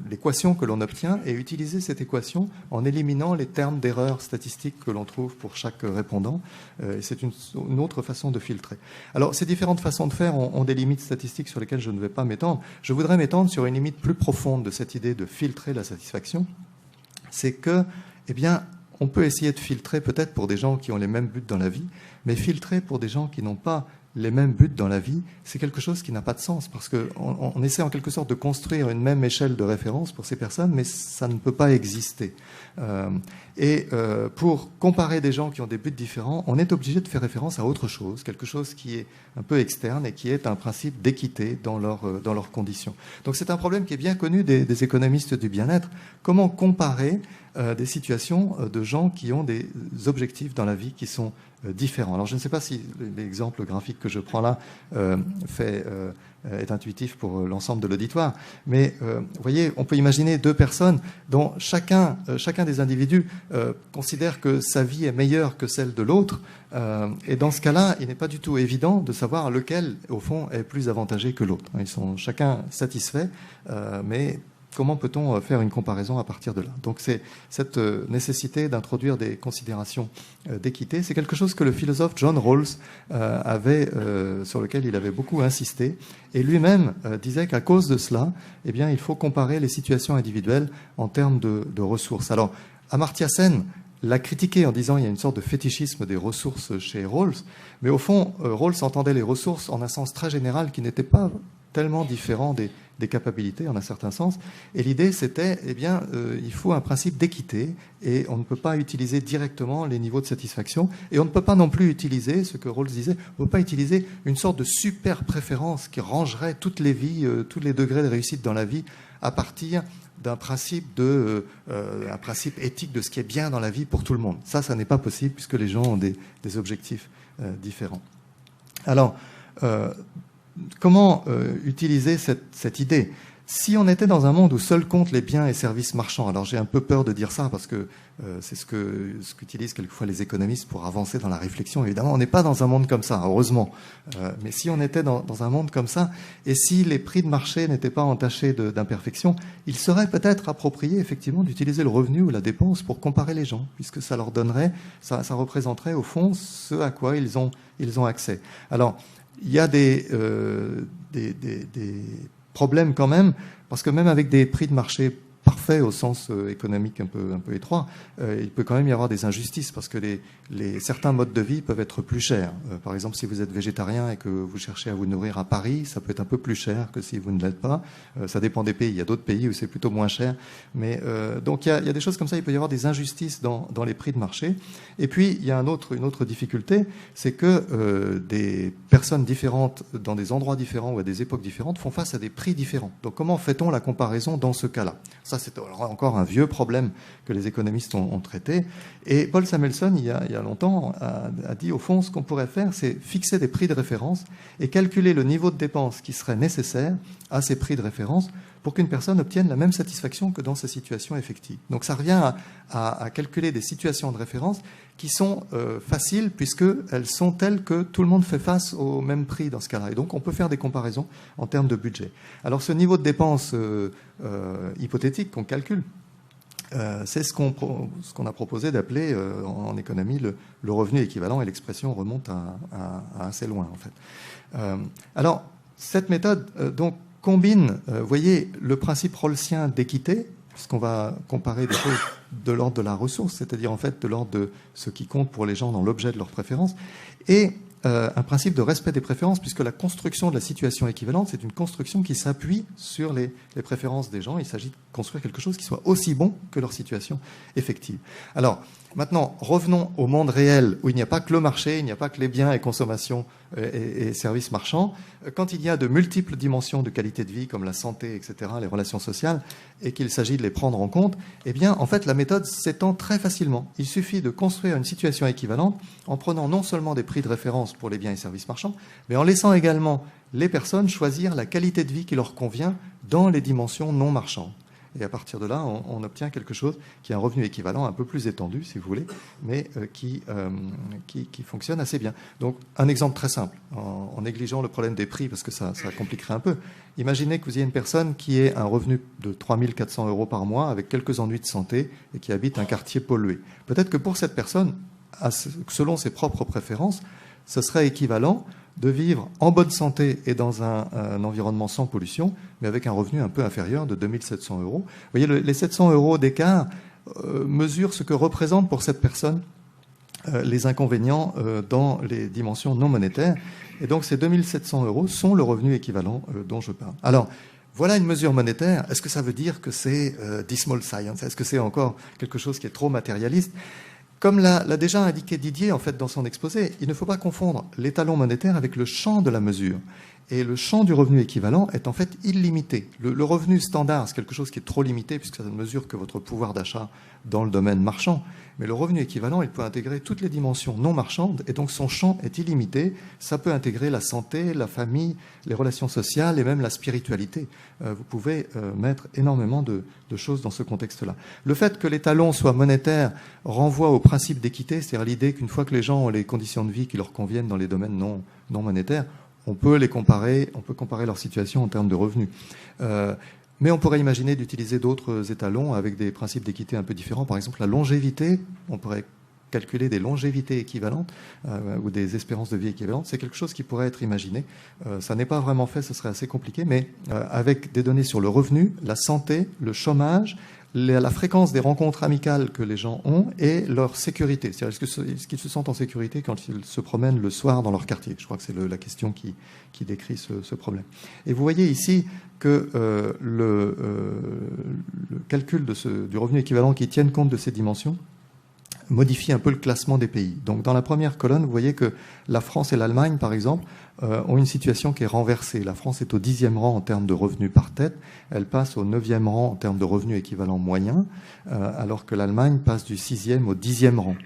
l'équation que l'on obtient et utiliser cette équation en éliminant les termes d'erreur statistique que l'on trouve pour chaque répondant. C'est une autre façon de filtrer. Alors, ces différentes façons de faire ont des limites statistiques sur lesquelles je ne vais pas m'étendre. Je voudrais m'étendre sur une limite plus profonde de cette idée de filtrer la satisfaction. C'est que, eh bien, on peut essayer de filtrer peut-être pour des gens qui ont les mêmes buts dans la vie, mais filtrer pour des gens qui n'ont pas les mêmes buts dans la vie, c'est quelque chose qui n'a pas de sens, parce qu'on essaie en quelque sorte de construire une même échelle de référence pour ces personnes, mais ça ne peut pas exister. Pour comparer des gens qui ont des buts différents, on est obligé de faire référence à autre chose, quelque chose qui est un peu externe et qui est un principe d'équité dans leurs conditions. Donc c'est un problème qui est bien connu des économistes du bien-être. Comment comparer des situations de gens qui ont des objectifs dans la vie qui sont différents. Alors je ne sais pas si l'exemple graphique que je prends là est intuitif pour l'ensemble de l'auditoire, mais vous voyez, on peut imaginer deux personnes dont chacun des individus considère que sa vie est meilleure que celle de l'autre, et dans ce cas-là, il n'est pas du tout évident de savoir lequel, au fond, est plus avantagé que l'autre. Ils sont chacun satisfaits, mais comment peut-on faire une comparaison à partir de là? Donc c'est cette nécessité d'introduire des considérations d'équité. C'est quelque chose que le philosophe John Rawls sur lequel il avait beaucoup insisté. Et lui-même disait qu'à cause de cela, eh bien, il faut comparer les situations individuelles en termes de ressources. Alors, Amartya Sen l'a critiqué en disant qu'il y a une sorte de fétichisme des ressources chez Rawls. Mais au fond, Rawls entendait les ressources en un sens très général qui n'était pas tellement différents des capacités en un certain sens. Et l'idée, c'était, il faut un principe d'équité et on ne peut pas utiliser directement les niveaux de satisfaction et on ne peut pas non plus utiliser, ce que Rawls disait, on ne peut pas utiliser une sorte de super préférence qui rangerait toutes les vies, tous les degrés de réussite dans la vie à partir d'un principe un principe éthique de ce qui est bien dans la vie pour tout le monde. Ça n'est pas possible puisque les gens ont des objectifs différents. Alors, comment utiliser cette idée ? Si on était dans un monde où seuls comptent les biens et services marchands, alors j'ai un peu peur de dire ça parce que c'est ce qu'utilisent quelquefois les économistes pour avancer dans la réflexion. Évidemment, on n'est pas dans un monde comme ça, heureusement. Mais si on était dans un monde comme ça, et si les prix de marché n'étaient pas entachés d'imperfections, il serait peut-être approprié effectivement d'utiliser le revenu ou la dépense pour comparer les gens, puisque ça leur donnerait, ça représenterait au fond ce à quoi ils ont accès. Alors, il y a des problème quand même, parce que même avec des prix de marché parfaits au sens économique un peu étroit, il peut quand même y avoir des injustices, parce que certains modes de vie peuvent être plus chers. Par exemple, si vous êtes végétarien et que vous cherchez à vous nourrir à Paris, ça peut être un peu plus cher que si vous ne l'êtes pas. Ça dépend des pays. Il y a d'autres pays où c'est plutôt moins cher. Mais donc il y a des choses comme ça. Il peut y avoir des injustices dans les prix de marché. Et puis il y a une autre difficulté, c'est que des personnes différentes dans des endroits différents ou à des époques différentes font face à des prix différents. Donc comment fait-on la comparaison dans ce cas-là ? Ça, c'est encore un vieux problème que les économistes ont traité. Et Paul Samuelson, il y a longtemps, a dit, au fond, ce qu'on pourrait faire, c'est fixer des prix de référence et calculer le niveau de dépense qui serait nécessaire à ces prix de référence pour qu'une personne obtienne la même satisfaction que dans sa situation effective. Donc ça revient à calculer des situations de référence qui sont faciles puisqu'elles sont telles que tout le monde fait face au même prix dans ce cas-là. Et donc on peut faire des comparaisons en termes de budget. Alors ce niveau de dépense hypothétique qu'on calcule, c'est ce qu'on a proposé d'appeler en économie le revenu équivalent, et l'expression remonte à assez loin en fait. Alors cette méthode donc combine, voyez, le principe rawlsien d'équité, puisqu'on va comparer des choses de l'ordre de la ressource, c'est-à-dire en fait de l'ordre de ce qui compte pour les gens dans l'objet de leurs préférences, et un principe de respect des préférences, puisque la construction de la situation équivalente, c'est une construction qui s'appuie sur les préférences des gens. Il s'agit de construire quelque chose qui soit aussi bon que leur situation effective. Alors, maintenant, revenons au monde réel, où il n'y a pas que le marché, il n'y a pas que les biens et consommations et services marchands. Quand il y a de multiples dimensions de qualité de vie, comme la santé, etc., les relations sociales, et qu'il s'agit de les prendre en compte, eh bien, en fait, la méthode s'étend très facilement. Il suffit de construire une situation équivalente en prenant non seulement des prix de référence pour les biens et services marchands, mais en laissant également les personnes choisir la qualité de vie qui leur convient dans les dimensions non marchandes. Et à partir de là, on obtient quelque chose qui est un revenu équivalent un peu plus étendu, si vous voulez, mais qui fonctionne assez bien. Donc, un exemple très simple, en négligeant le problème des prix, parce que ça compliquerait un peu. Imaginez que vous ayez une personne qui ait un revenu de 3 400 € par mois, avec quelques ennuis de santé, et qui habite un quartier pollué. Peut-être que pour cette personne, selon ses propres préférences, ce serait équivalent de vivre en bonne santé et dans un environnement sans pollution, mais avec un revenu un peu inférieur de 2 700 €. Vous voyez, les 700 € d'écart mesurent ce que représentent pour cette personne les inconvénients dans les dimensions non monétaires. Et donc ces 2 700 € sont le revenu équivalent dont je parle. Alors, voilà une mesure monétaire. Est-ce que ça veut dire que c'est dismal science ? Est-ce que c'est encore quelque chose qui est trop matérialiste ? Comme l'a déjà indiqué Didier en fait dans son exposé, il ne faut pas confondre l'étalon monétaire avec le champ de la mesure. Et le champ du revenu équivalent est en fait illimité. Le revenu standard, c'est quelque chose qui est trop limité puisque ça ne mesure que votre pouvoir d'achat dans le domaine marchand. Mais le revenu équivalent, il peut intégrer toutes les dimensions non marchandes et donc son champ est illimité. Ça peut intégrer la santé, la famille, les relations sociales et même la spiritualité. Vous pouvez mettre énormément de choses dans ce contexte-là. Le fait que l'étalon soit monétaire renvoie au principe d'équité, c'est-à-dire l'idée qu'une fois que les gens ont les conditions de vie qui leur conviennent dans les domaines non monétaires, on peut comparer leur situation en termes de revenus. Mais on pourrait imaginer d'utiliser d'autres étalons avec des principes d'équité un peu différents. Par exemple, la longévité, on pourrait calculer des longévités équivalentes ou des espérances de vie équivalentes. C'est quelque chose qui pourrait être imaginé. Ça n'est pas vraiment fait, ce serait assez compliqué, mais avec des données sur le revenu, la santé, le chômage, la fréquence des rencontres amicales que les gens ont et leur sécurité. C'est-à-dire, est-ce qu'ils se sentent en sécurité quand ils se promènent le soir dans leur quartier? Je crois que c'est la question qui décrit ce problème. Et vous voyez ici que le calcul du revenu équivalent qui tienne compte de ces dimensions modifie un peu le classement des pays. Donc dans la première colonne, vous voyez que la France et l'Allemagne, par exemple, ont une situation qui est renversée. La France est au 10e rang en termes de revenus par tête, elle passe au 9e rang en termes de revenus équivalents moyens, alors que l'Allemagne passe du 6e au 10e rang.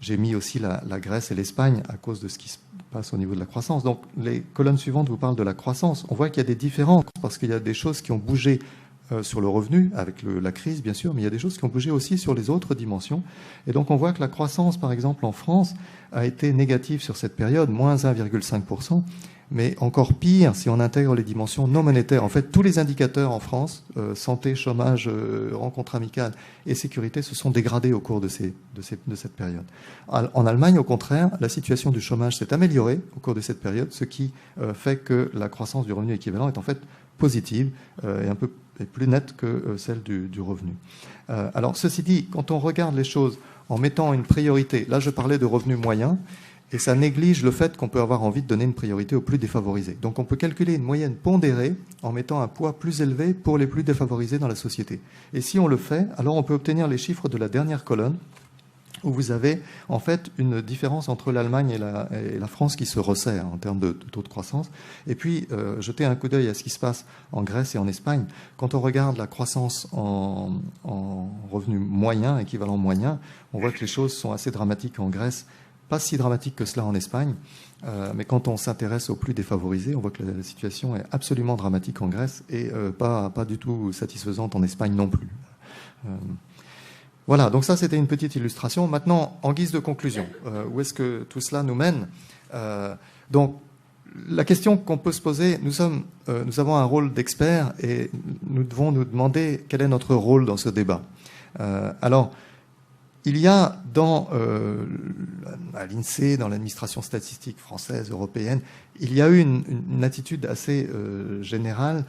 J'ai mis aussi la Grèce et l'Espagne à cause de ce qui se passe au niveau de la croissance. Donc les colonnes suivantes vous parlent de la croissance. On voit qu'il y a des différences parce qu'il y a des choses qui ont bougé sur le revenu, avec la crise bien sûr, mais il y a des choses qui ont bougé aussi sur les autres dimensions. Et donc on voit que la croissance, par exemple en France, a été négative sur cette période, moins 1,5%, mais encore pire si on intègre les dimensions non monétaires. En fait, tous les indicateurs en France, santé, chômage, rencontres amicales et sécurité, se sont dégradés au cours de cette période. En Allemagne, au contraire, la situation du chômage s'est améliorée au cours de cette période, ce qui fait que la croissance du revenu équivalent est en fait positive et un peu plus nette que celle du revenu. Alors, ceci dit, quand on regarde les choses en mettant une priorité, là je parlais de revenus moyens, et ça néglige le fait qu'on peut avoir envie de donner une priorité aux plus défavorisés. Donc on peut calculer une moyenne pondérée en mettant un poids plus élevé pour les plus défavorisés dans la société. Et si on le fait, alors on peut obtenir les chiffres de la dernière colonne, où vous avez en fait une différence entre l'Allemagne et la France qui se resserre en termes de taux de croissance. Et puis, jeter un coup d'œil à ce qui se passe en Grèce et en Espagne. Quand on regarde la croissance en revenus moyens, équivalent moyen, on voit que les choses sont assez dramatiques en Grèce, pas si dramatiques que cela en Espagne. Mais quand on s'intéresse aux plus défavorisés, on voit que la situation est absolument dramatique en Grèce et pas du tout satisfaisante en Espagne non plus. Voilà, donc ça c'était une petite illustration. Maintenant, en guise de conclusion, où est-ce que tout cela nous mène? Donc, la question qu'on peut se poser, nous avons un rôle d'experts et nous devons nous demander quel est notre rôle dans ce débat. Alors, il y a à l'INSEE, dans l'administration statistique française, européenne, il y a eu une attitude assez générale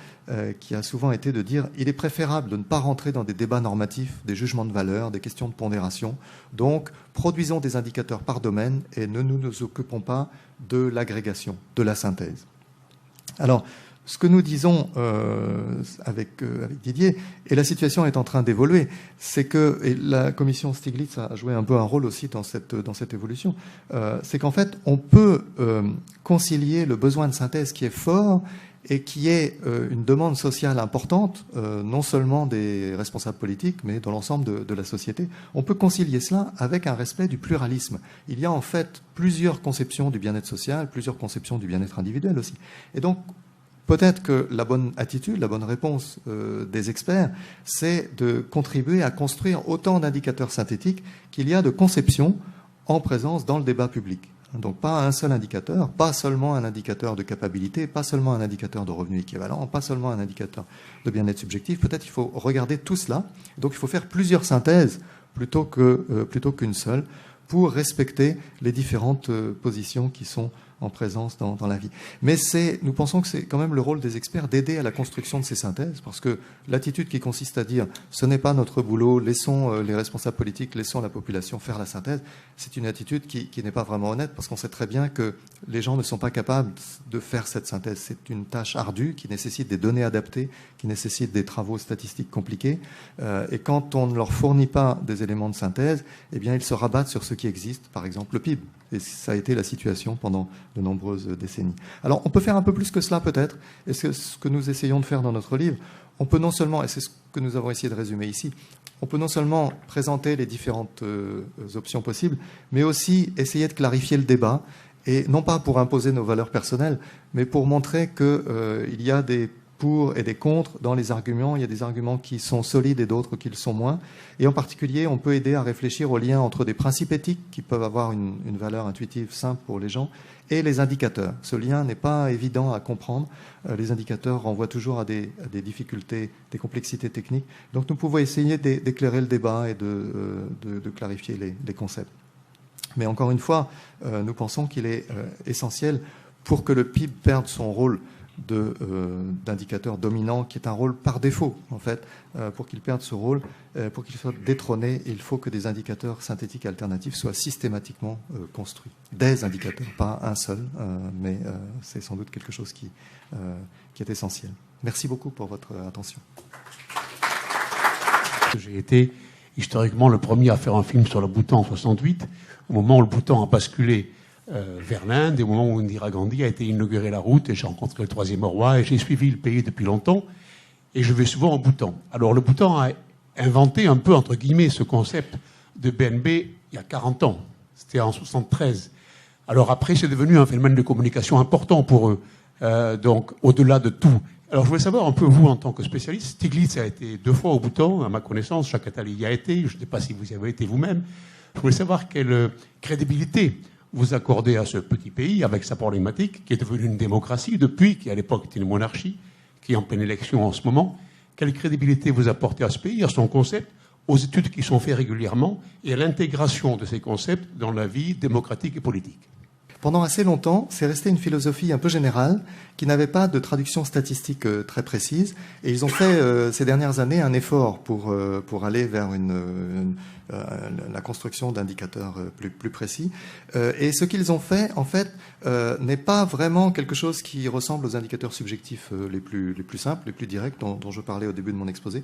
qui a souvent été de dire il est préférable de ne pas rentrer dans des débats normatifs, des jugements de valeur, des questions de pondération. Donc, produisons des indicateurs par domaine et ne nous occupons pas de l'agrégation, de la synthèse. Alors, ce que nous disons avec Didier, et la situation est en train d'évoluer, c'est que, et la commission Stiglitz a joué un peu un rôle aussi dans cette évolution, c'est qu'en fait, on peut concilier le besoin de synthèse qui est fort et qui est une demande sociale importante, non seulement des responsables politiques, mais dans l'ensemble de la société. On peut concilier cela avec un respect du pluralisme. Il y a en fait plusieurs conceptions du bien-être social, plusieurs conceptions du bien-être individuel aussi. Et donc, peut-être que la bonne attitude, la bonne réponse des experts, c'est de contribuer à construire autant d'indicateurs synthétiques qu'il y a de conceptions en présence dans le débat public. Donc pas un seul indicateur, pas seulement un indicateur de capacité, pas seulement un indicateur de revenu équivalent, pas seulement un indicateur de bien-être subjectif. Peut-être qu'il faut regarder tout cela. Donc il faut faire plusieurs synthèses plutôt qu'une seule pour respecter les différentes positions qui sont en présence dans la vie. Mais nous pensons que c'est quand même le rôle des experts d'aider à la construction de ces synthèses, parce que l'attitude qui consiste à dire ce n'est pas notre boulot, laissons les responsables politiques, laissons la population faire la synthèse, c'est une attitude qui n'est pas vraiment honnête, parce qu'on sait très bien que les gens ne sont pas capables de faire cette synthèse. C'est une tâche ardue qui nécessite des données adaptées, qui nécessite des travaux statistiques compliqués, et quand on ne leur fournit pas des éléments de synthèse, eh bien ils se rabattent sur ce qui existe, par exemple le PIB. Et ça a été la situation pendant de nombreuses décennies. Alors, on peut faire un peu plus que cela, peut-être. Et c'est ce que nous essayons de faire dans notre livre. On peut non seulement, et c'est ce que nous avons essayé de résumer ici, on peut non seulement présenter les différentes options possibles, mais aussi essayer de clarifier le débat, et non pas pour imposer nos valeurs personnelles, mais pour montrer qu'il y a des pour et des contre dans les arguments. Il y a des arguments qui sont solides et d'autres qui le sont moins. Et en particulier, on peut aider à réfléchir au lien entre des principes éthiques qui peuvent avoir une valeur intuitive simple pour les gens et les indicateurs. Ce lien n'est pas évident à comprendre. Les indicateurs renvoient toujours à des difficultés, des complexités techniques. Donc nous pouvons essayer d'éclairer le débat et de clarifier les concepts. Mais encore une fois, nous pensons qu'il est essentiel pour que le PIB perde son rôle d'indicateurs dominants, qui est un rôle par défaut, en fait. Pour qu'il perde ce rôle, pour qu'il soit détrôné, il faut que des indicateurs synthétiques alternatifs soient systématiquement construits. Des indicateurs, pas un seul, mais c'est sans doute quelque chose qui est essentiel. Merci beaucoup pour votre attention. J'ai été historiquement le premier à faire un film sur le Bhoutan en 68, au moment où le Bhoutan a basculé vers l'Inde, et au moment où Indira Gandhi a été inauguré la route, et j'ai rencontré le troisième roi, et j'ai suivi le pays depuis longtemps, et je vais souvent au Bhoutan. Alors le Bhoutan a inventé un peu, entre guillemets, ce concept de BNB il y a 40 ans. C'était en 73. Alors après, c'est devenu un phénomène de communication important pour eux, donc au-delà de tout. Alors je voulais savoir un peu, vous, en tant que spécialiste, Stiglitz a été 2 fois au Bhoutan, à ma connaissance, Jacques Attali y a été, je ne sais pas si vous y avez été vous-même. Je voulais savoir quelle crédibilité vous accordez à ce petit pays, avec sa problématique, qui est devenue une démocratie depuis, qui à l'époque était une monarchie, qui est en pleine élection en ce moment. Quelle crédibilité vous apportez à ce pays, à son concept, aux études qui sont faites régulièrement, et à l'intégration de ces concepts dans la vie démocratique et politique? Pendant assez longtemps, c'est resté une philosophie un peu générale qui n'avait pas de traduction statistique très précise. Et ils ont fait ces dernières années un effort pour aller vers la construction d'indicateurs plus précis. Et ce qu'ils ont fait, en fait, n'est pas vraiment quelque chose qui ressemble aux indicateurs subjectifs les plus simples, les plus directs, dont je parlais au début de mon exposé.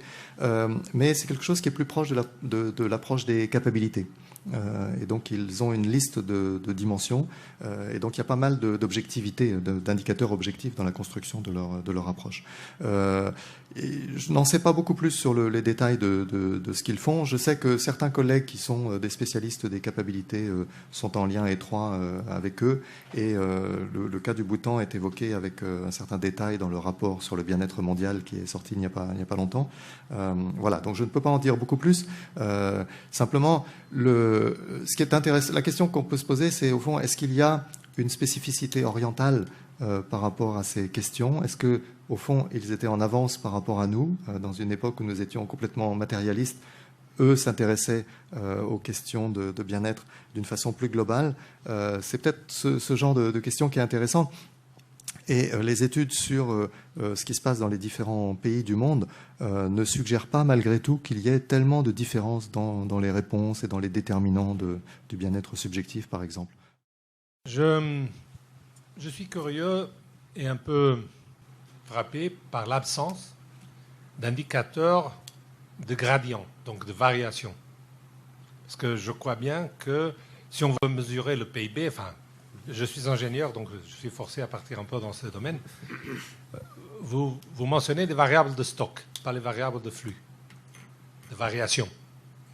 Mais c'est quelque chose qui est plus proche de l'approche des capacités. Et donc ils ont une liste de dimensions, et donc il y a pas mal d'objectivité, d'indicateurs objectifs dans la construction de leur approche. Et je n'en sais pas beaucoup plus sur les détails de ce qu'ils font. Je sais que certains collègues qui sont des spécialistes des capacités sont en lien étroit avec eux, et le cas du Bhoutan est évoqué avec un certain détail dans le rapport sur le bien-être mondial qui est sorti il n'y a pas longtemps. Voilà, donc je ne peux pas en dire beaucoup plus. Simplement, ce qui est intéressant, la question qu'on peut se poser, c'est au fond, est-ce qu'il y a une spécificité orientale par rapport à ces questions? Est-ce que, au fond, ils étaient en avance par rapport à nous, dans une époque où nous étions complètement matérialistes? Eux s'intéressaient aux questions de bien-être d'une façon plus globale. C'est peut-être ce genre de questions qui est intéressant. Et les études sur ce qui se passe dans les différents pays du monde ne suggèrent pas, malgré tout, qu'il y ait tellement de différences dans les réponses et dans les déterminants du bien-être subjectif, par exemple. Je suis curieux et un peu frappé par l'absence d'indicateurs de gradient, donc de variation. Parce que je crois bien que si on veut mesurer le PIB, enfin, je suis ingénieur, donc je suis forcé à partir un peu dans ce domaine. Vous mentionnez des variables de stock, pas les variables de flux, de variation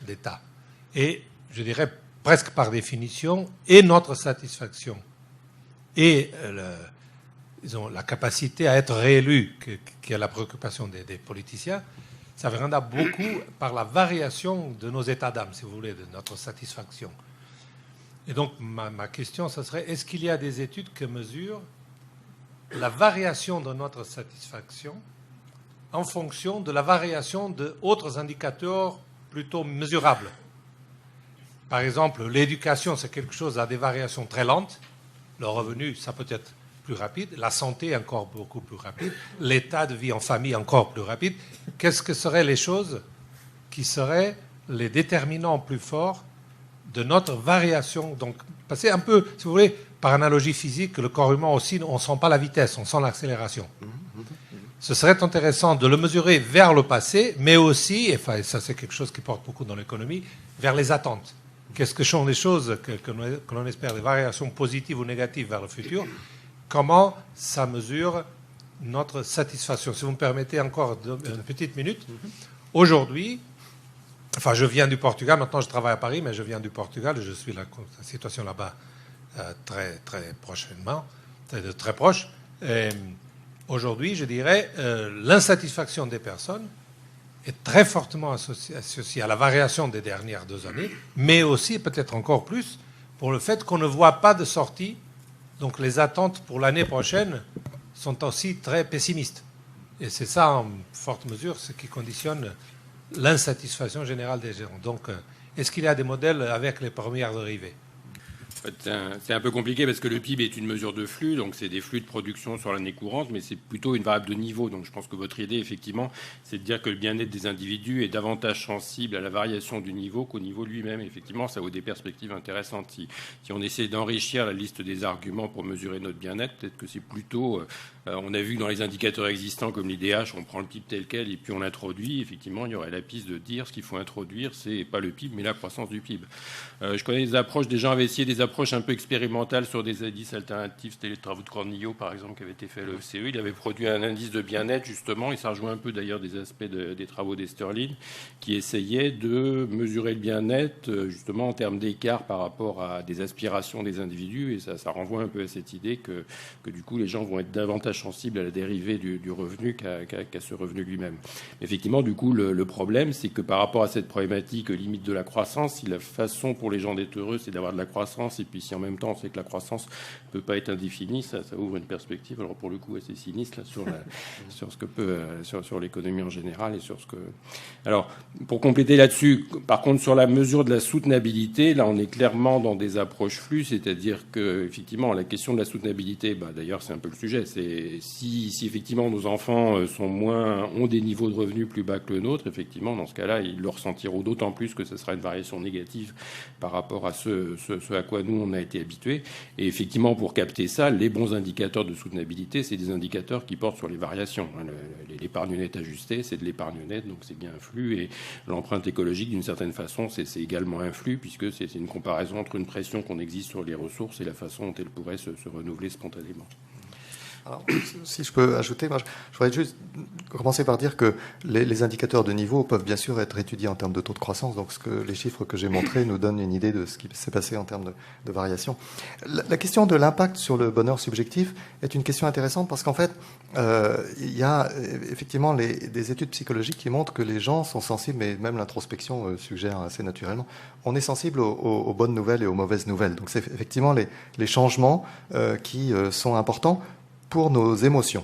d'état. Et je dirais presque par définition, et notre satisfaction, et disons, la capacité à être réélu, qui est la préoccupation des politiciens, ça viendra beaucoup par la variation de nos états d'âme, si vous voulez, de notre satisfaction. Et donc, ma question, ce serait, est-ce qu'il y a des études qui mesurent la variation de notre satisfaction en fonction de la variation d'autres indicateurs plutôt mesurables? Par exemple, l'éducation, c'est quelque chose à des variations très lentes. Le revenu, ça peut être plus rapide. La santé, encore beaucoup plus rapide. L'état de vie en famille, encore plus rapide. Qu'est-ce que seraient les choses qui seraient les déterminants plus forts de notre variation? Donc, c'est un peu, si vous voulez, par analogie physique, le corps humain aussi, on ne sent pas la vitesse, on sent l'accélération. Ce serait intéressant de le mesurer vers le passé, mais aussi, et ça c'est quelque chose qui porte beaucoup dans l'économie, vers les attentes. Qu'est-ce que sont les choses que l'on espère, des variations positives ou négatives vers le futur? Comment ça mesure notre satisfaction? Si vous me permettez encore une petite minute. Aujourd'hui, enfin, je viens du Portugal, maintenant je travaille à Paris, mais je viens du Portugal, et je suis la situation là-bas très, très prochainement, très proche. Aujourd'hui, je dirais, l'insatisfaction des personnes est très fortement associée à la variation des dernières 2 années, mais aussi, peut-être encore plus, pour le fait qu'on ne voit pas de sortie. Donc les attentes pour l'année prochaine sont aussi très pessimistes. Et c'est ça, en forte mesure, ce qui conditionne l'insatisfaction générale des gens. Donc, est-ce qu'il y a des modèles avec les premières dérivées? C'est un peu compliqué parce que le PIB est une mesure de flux, donc c'est des flux de production sur l'année courante, mais c'est plutôt une variable de niveau. Donc je pense que votre idée, effectivement, c'est de dire que le bien-être des individus est davantage sensible à la variation du niveau qu'au niveau lui-même. Effectivement, ça vaut des perspectives intéressantes. Si on essaie d'enrichir la liste des arguments pour mesurer notre bien-être, peut-être que c'est plutôt... on a vu que dans les indicateurs existants comme l'IDH, on prend le PIB tel quel et puis on l'introduit. Effectivement, il y aurait la piste de dire ce qu'il faut introduire, c'est pas le PIB, mais la croissance du PIB. Je connais des approches, des gens avaient essayé des approches un peu expérimentales sur des indices alternatifs. C'était les travaux de Cornillo, par exemple, qui avaient été faits à l'OFCE. Il avait produit un indice de bien-être, justement, et ça rejoint un peu d'ailleurs des aspects des travaux d'Esterline, qui essayaient de mesurer le bien-être, justement, en termes d'écart par rapport à des aspirations des individus. Et ça renvoie un peu à cette idée que du coup, les gens vont être davantage sensibles à la dérivée du revenu qu'à ce revenu lui-même. Effectivement, du coup, le problème, c'est que par rapport à cette problématique limite de la croissance, si la façon pour les gens d'être heureux, c'est d'avoir de la croissance, et puis si en même temps on sait que la croissance ne peut pas être indéfinie, ça ouvre une perspective, alors pour le coup assez sinistre là, sur ce que peut sur l'économie en général et sur ce que. Alors pour compléter là-dessus, par contre sur la mesure de la soutenabilité, là on est clairement dans des approches flux, c'est-à-dire que effectivement la question de la soutenabilité, d'ailleurs c'est un peu le sujet, c'est si effectivement nos enfants ont des niveaux de revenus plus bas que le nôtre, effectivement dans ce cas-là ils le ressentiront d'autant plus que ce sera une variation négative par rapport à ce à quoi nous on a été habitués. Et effectivement, pour capter ça, les bons indicateurs de soutenabilité, c'est des indicateurs qui portent sur les variations. L'épargne nette ajustée, c'est de l'épargne nette, donc c'est bien un flux. Et l'empreinte écologique, d'une certaine façon, c'est également un flux, puisque c'est une comparaison entre une pression qu'on existe sur les ressources et la façon dont elles pourraient se renouveler spontanément. Alors, si je peux ajouter, moi, je voudrais juste commencer par dire que les indicateurs de niveau peuvent bien sûr être étudiés en termes de taux de croissance. Donc, les chiffres que j'ai montrés nous donnent une idée de ce qui s'est passé en termes de variation. La question de l'impact sur le bonheur subjectif est une question intéressante parce qu'en fait, il y a effectivement des études psychologiques qui montrent que les gens sont sensibles, et même l'introspection suggère assez naturellement, on est sensible aux bonnes nouvelles et aux mauvaises nouvelles. Donc, c'est effectivement les changements qui sont importants pour nos émotions.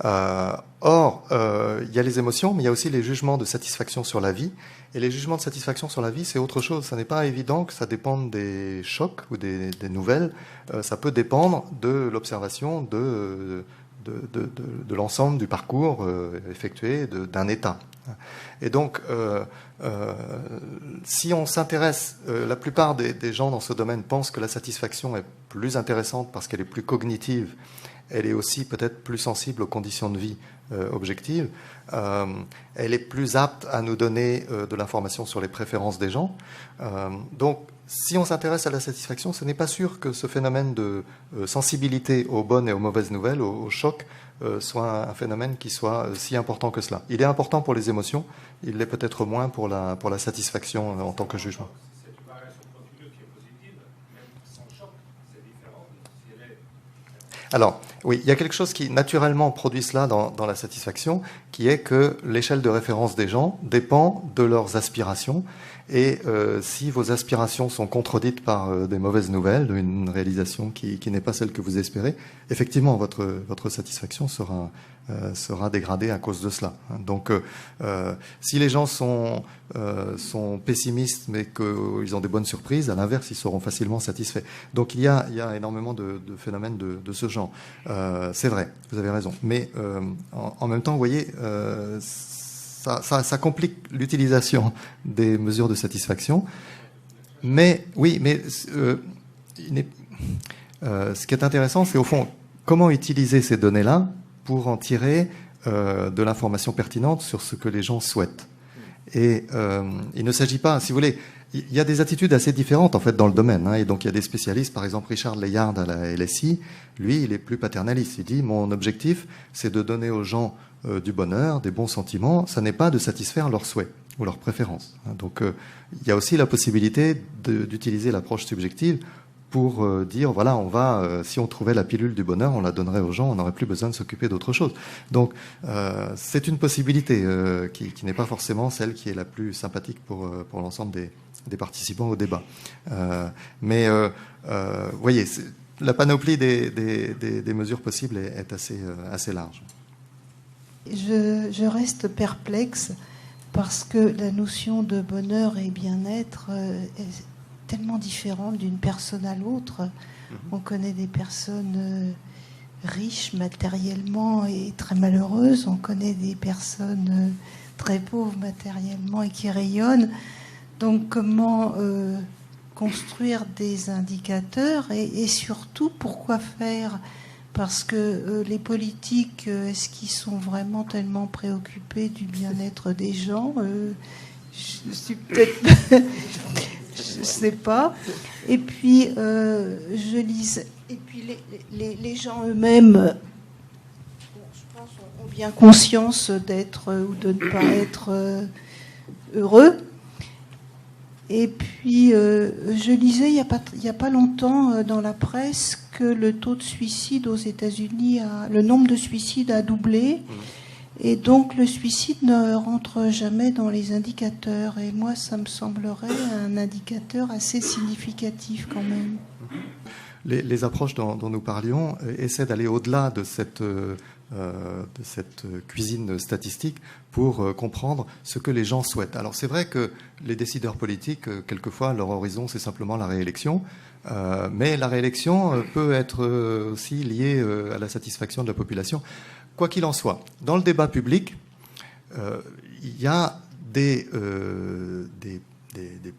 Or, il y a les émotions, mais il y a aussi les jugements de satisfaction sur la vie. Et les jugements de satisfaction sur la vie, c'est autre chose. Ça n'est pas évident que ça dépende des chocs ou des nouvelles. Ça peut dépendre de l'observation de l'ensemble du parcours effectué d'un État. Et donc, si on s'intéresse, la plupart des gens dans ce domaine pensent que la satisfaction est plus intéressante parce qu'elle est plus cognitive. Elle est aussi peut-être plus sensible aux conditions de vie objectives. Elle est plus apte à nous donner de l'information sur les préférences des gens. Donc, si on s'intéresse à la satisfaction, ce n'est pas sûr que ce phénomène de sensibilité aux bonnes et aux mauvaises nouvelles, aux chocs, soit un phénomène qui soit si important que cela. Il est important pour les émotions, il l'est peut-être moins pour la satisfaction en tant que jugement. Alors, oui, il y a quelque chose qui naturellement produit cela dans la satisfaction, qui est que l'échelle de référence des gens dépend de leurs aspirations. Et si vos aspirations sont contredites par des mauvaises nouvelles, une réalisation qui n'est pas celle que vous espérez, effectivement, votre satisfaction sera dégradée à cause de cela. Donc, si les gens sont pessimistes mais qu'ils ont des bonnes surprises, à l'inverse, ils seront facilement satisfaits. Donc, il y a énormément de phénomènes de ce genre. C'est vrai, vous avez raison. Mais en même temps, vous voyez, ça complique l'utilisation des mesures de satisfaction. Mais oui, mais ce qui est intéressant, c'est au fond comment utiliser ces données-là pour en tirer de l'information pertinente sur ce que les gens souhaitent. Et il ne s'agit pas, si vous voulez, il y a des attitudes assez différentes en fait dans le domaine. Et donc il y a des spécialistes, par exemple Richard Layard à la LSI, lui il est plus paternaliste. Il dit mon objectif c'est de donner aux gens du bonheur, des bons sentiments. Ça n'est pas de satisfaire leurs souhaits ou leurs préférences. Donc il y a aussi la possibilité d'utiliser l'approche subjective pour dire voilà, si on trouvait la pilule du bonheur, on la donnerait aux gens, on n'aurait plus besoin de s'occuper d'autre chose. Donc c'est une possibilité qui n'est pas forcément celle qui est la plus sympathique pour l'ensemble des participants au débat. Mais vous voyez, la panoplie des mesures possibles est assez large. Je reste perplexe parce que la notion de bonheur et bien-être est tellement différente d'une personne à l'autre. On connaît des personnes riches matériellement et très malheureuses. On connaît des personnes très pauvres matériellement et qui rayonnent. Donc comment construire des indicateurs et surtout pourquoi faire ? Parce que les politiques, est-ce qu'ils sont vraiment tellement préoccupés du bien-être des gens ? Je suis peut-être... je sais pas. Et puis, je lisais... Et puis, les gens eux-mêmes, je pense, ont bien conscience d'être ou de ne pas être heureux. Et puis, je lisais il y a pas longtemps dans la presse que le taux de suicide aux États-Unis, le nombre de suicides a doublé. Et donc, le suicide ne rentre jamais dans les indicateurs. Et moi, ça me semblerait un indicateur assez significatif quand même. Les approches dont nous parlions essaient d'aller au-delà de cette cuisine statistique pour comprendre ce que les gens souhaitent. Alors c'est vrai que les décideurs politiques, quelquefois, leur horizon, c'est simplement la réélection. Mais la réélection peut être aussi liée à la satisfaction de la population. Quoi qu'il en soit, dans le débat public, il y a des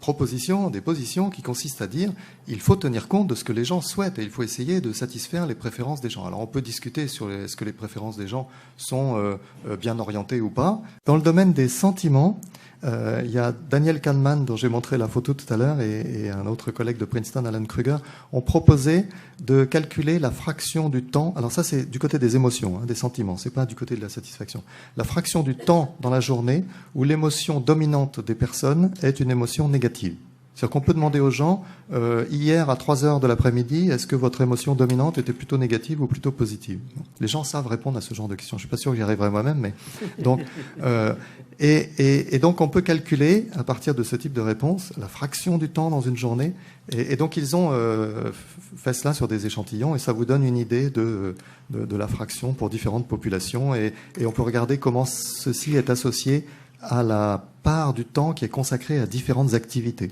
propositions, des positions qui consistent à dire il faut tenir compte de ce que les gens souhaitent et il faut essayer de satisfaire les préférences des gens. Alors on peut discuter sur est-ce que les préférences des gens sont bien orientées ou pas. Dans le domaine des sentiments, il y a Daniel Kahneman, dont j'ai montré la photo tout à l'heure, et un autre collègue de Princeton, Alan Kruger, ont proposé de calculer la fraction du temps. Alors ça, c'est du côté des émotions, des sentiments, c'est pas du côté de la satisfaction. La fraction du temps dans la journée où l'émotion dominante des personnes est une émotion négative. C'est-à-dire qu'on peut demander aux gens, hier à 3h de l'après-midi, est-ce que votre émotion dominante était plutôt négative ou plutôt positive ? Les gens savent répondre à ce genre de questions. Je suis pas sûr que j'y arriverai moi-même, mais donc et donc on peut calculer à partir de ce type de réponse la fraction du temps dans une journée. Et donc ils ont fait cela sur des échantillons et ça vous donne une idée de la fraction pour différentes populations et on peut regarder comment ceci est associé à la part du temps qui est consacrée à différentes activités.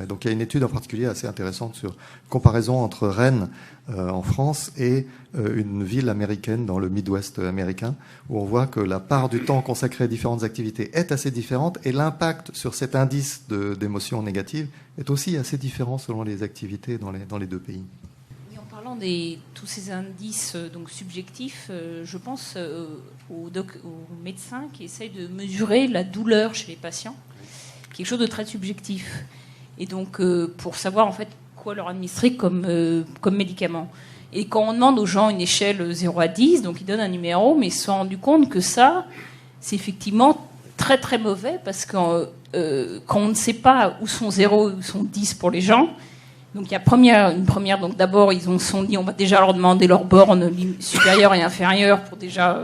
Donc il y a une étude en particulier assez intéressante sur comparaison entre Rennes en France et une ville américaine dans le Midwest américain où on voit que la part du temps consacré à différentes activités est assez différente et l'impact sur cet indice d'émotions négatives est aussi assez différent selon les activités dans les deux pays. Et en parlant de tous ces indices donc subjectifs, je pense aux médecins qui essayent de mesurer la douleur chez les patients, quelque chose de très subjectif. Et donc, pour savoir en fait quoi leur administrer comme médicament. Et quand on demande aux gens une échelle 0 à 10, donc ils donnent un numéro, mais ils se sont rendus compte que ça, c'est effectivement très très mauvais, parce que quand on ne sait pas où sont 0 et où sont 10 pour les gens, donc il y a une première, donc d'abord ils se sont dit on va déjà leur demander leur borne supérieure et inférieure pour déjà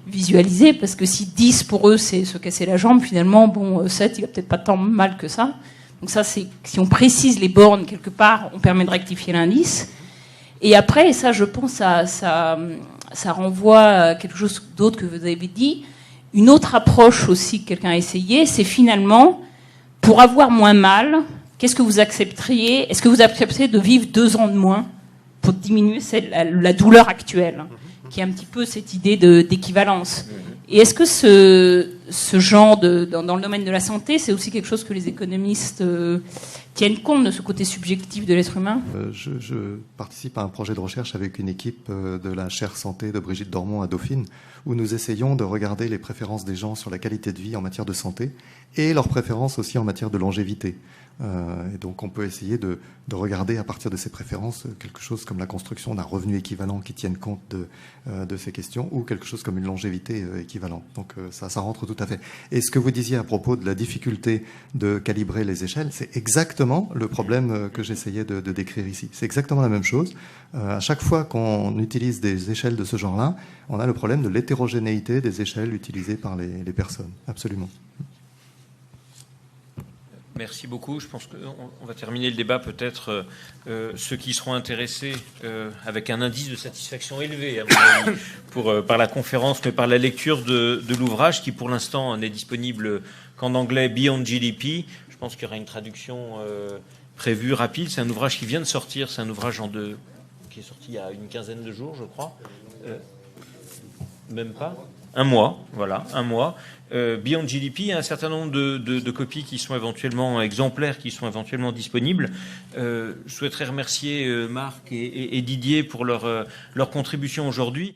visualiser, parce que si 10 pour eux c'est se casser la jambe, finalement, bon, 7 il va peut-être pas tant mal que ça. Donc ça, c'est si on précise les bornes quelque part, on permet de rectifier l'indice. Et après, et ça, je pense, ça renvoie à quelque chose d'autre que vous avez dit. Une autre approche aussi que quelqu'un a essayé, c'est finalement, pour avoir moins mal, qu'est-ce que vous accepteriez ? Est-ce que vous accepteriez de vivre 2 ans de moins pour diminuer la douleur actuelle, qui est un petit peu cette idée d'équivalence ? Et est-ce que ce genre dans le domaine de la santé, c'est aussi quelque chose que les économistes tiennent compte de ce côté subjectif de l'être humain ? Je participe à un projet de recherche avec une équipe de la chaire santé de Brigitte Dormont à Dauphine, où nous essayons de regarder les préférences des gens sur la qualité de vie en matière de santé et leurs préférences aussi en matière de longévité. Et donc on peut essayer de regarder à partir de ces préférences quelque chose comme la construction d'un revenu équivalent qui tienne compte de ces questions ou quelque chose comme une longévité équivalente. Donc ça rentre tout à fait. Et ce que vous disiez à propos de la difficulté de calibrer les échelles, c'est exactement le problème que j'essayais de décrire ici. C'est exactement la même chose. À chaque fois qu'on utilise des échelles de ce genre-là, on a le problème de l'hétérogénéité des échelles utilisées par les personnes. Absolument. Merci beaucoup. Je pense qu'on va terminer le débat. Peut-être ceux qui seront intéressés avec un indice de satisfaction élevé, à mon avis, par la conférence, mais par la lecture de l'ouvrage qui, pour l'instant, n'est disponible qu'en anglais, Beyond GDP. Je pense qu'il y aura une traduction prévu, rapide. C'est un ouvrage qui vient de sortir. C'est un ouvrage qui est sorti il y a une quinzaine de jours, je crois. Même pas. Un mois, voilà, un mois. Beyond GDP, il y a un certain nombre de copies qui sont éventuellement exemplaires, qui sont éventuellement disponibles. Je souhaiterais remercier Marc et Didier pour leur contribution aujourd'hui.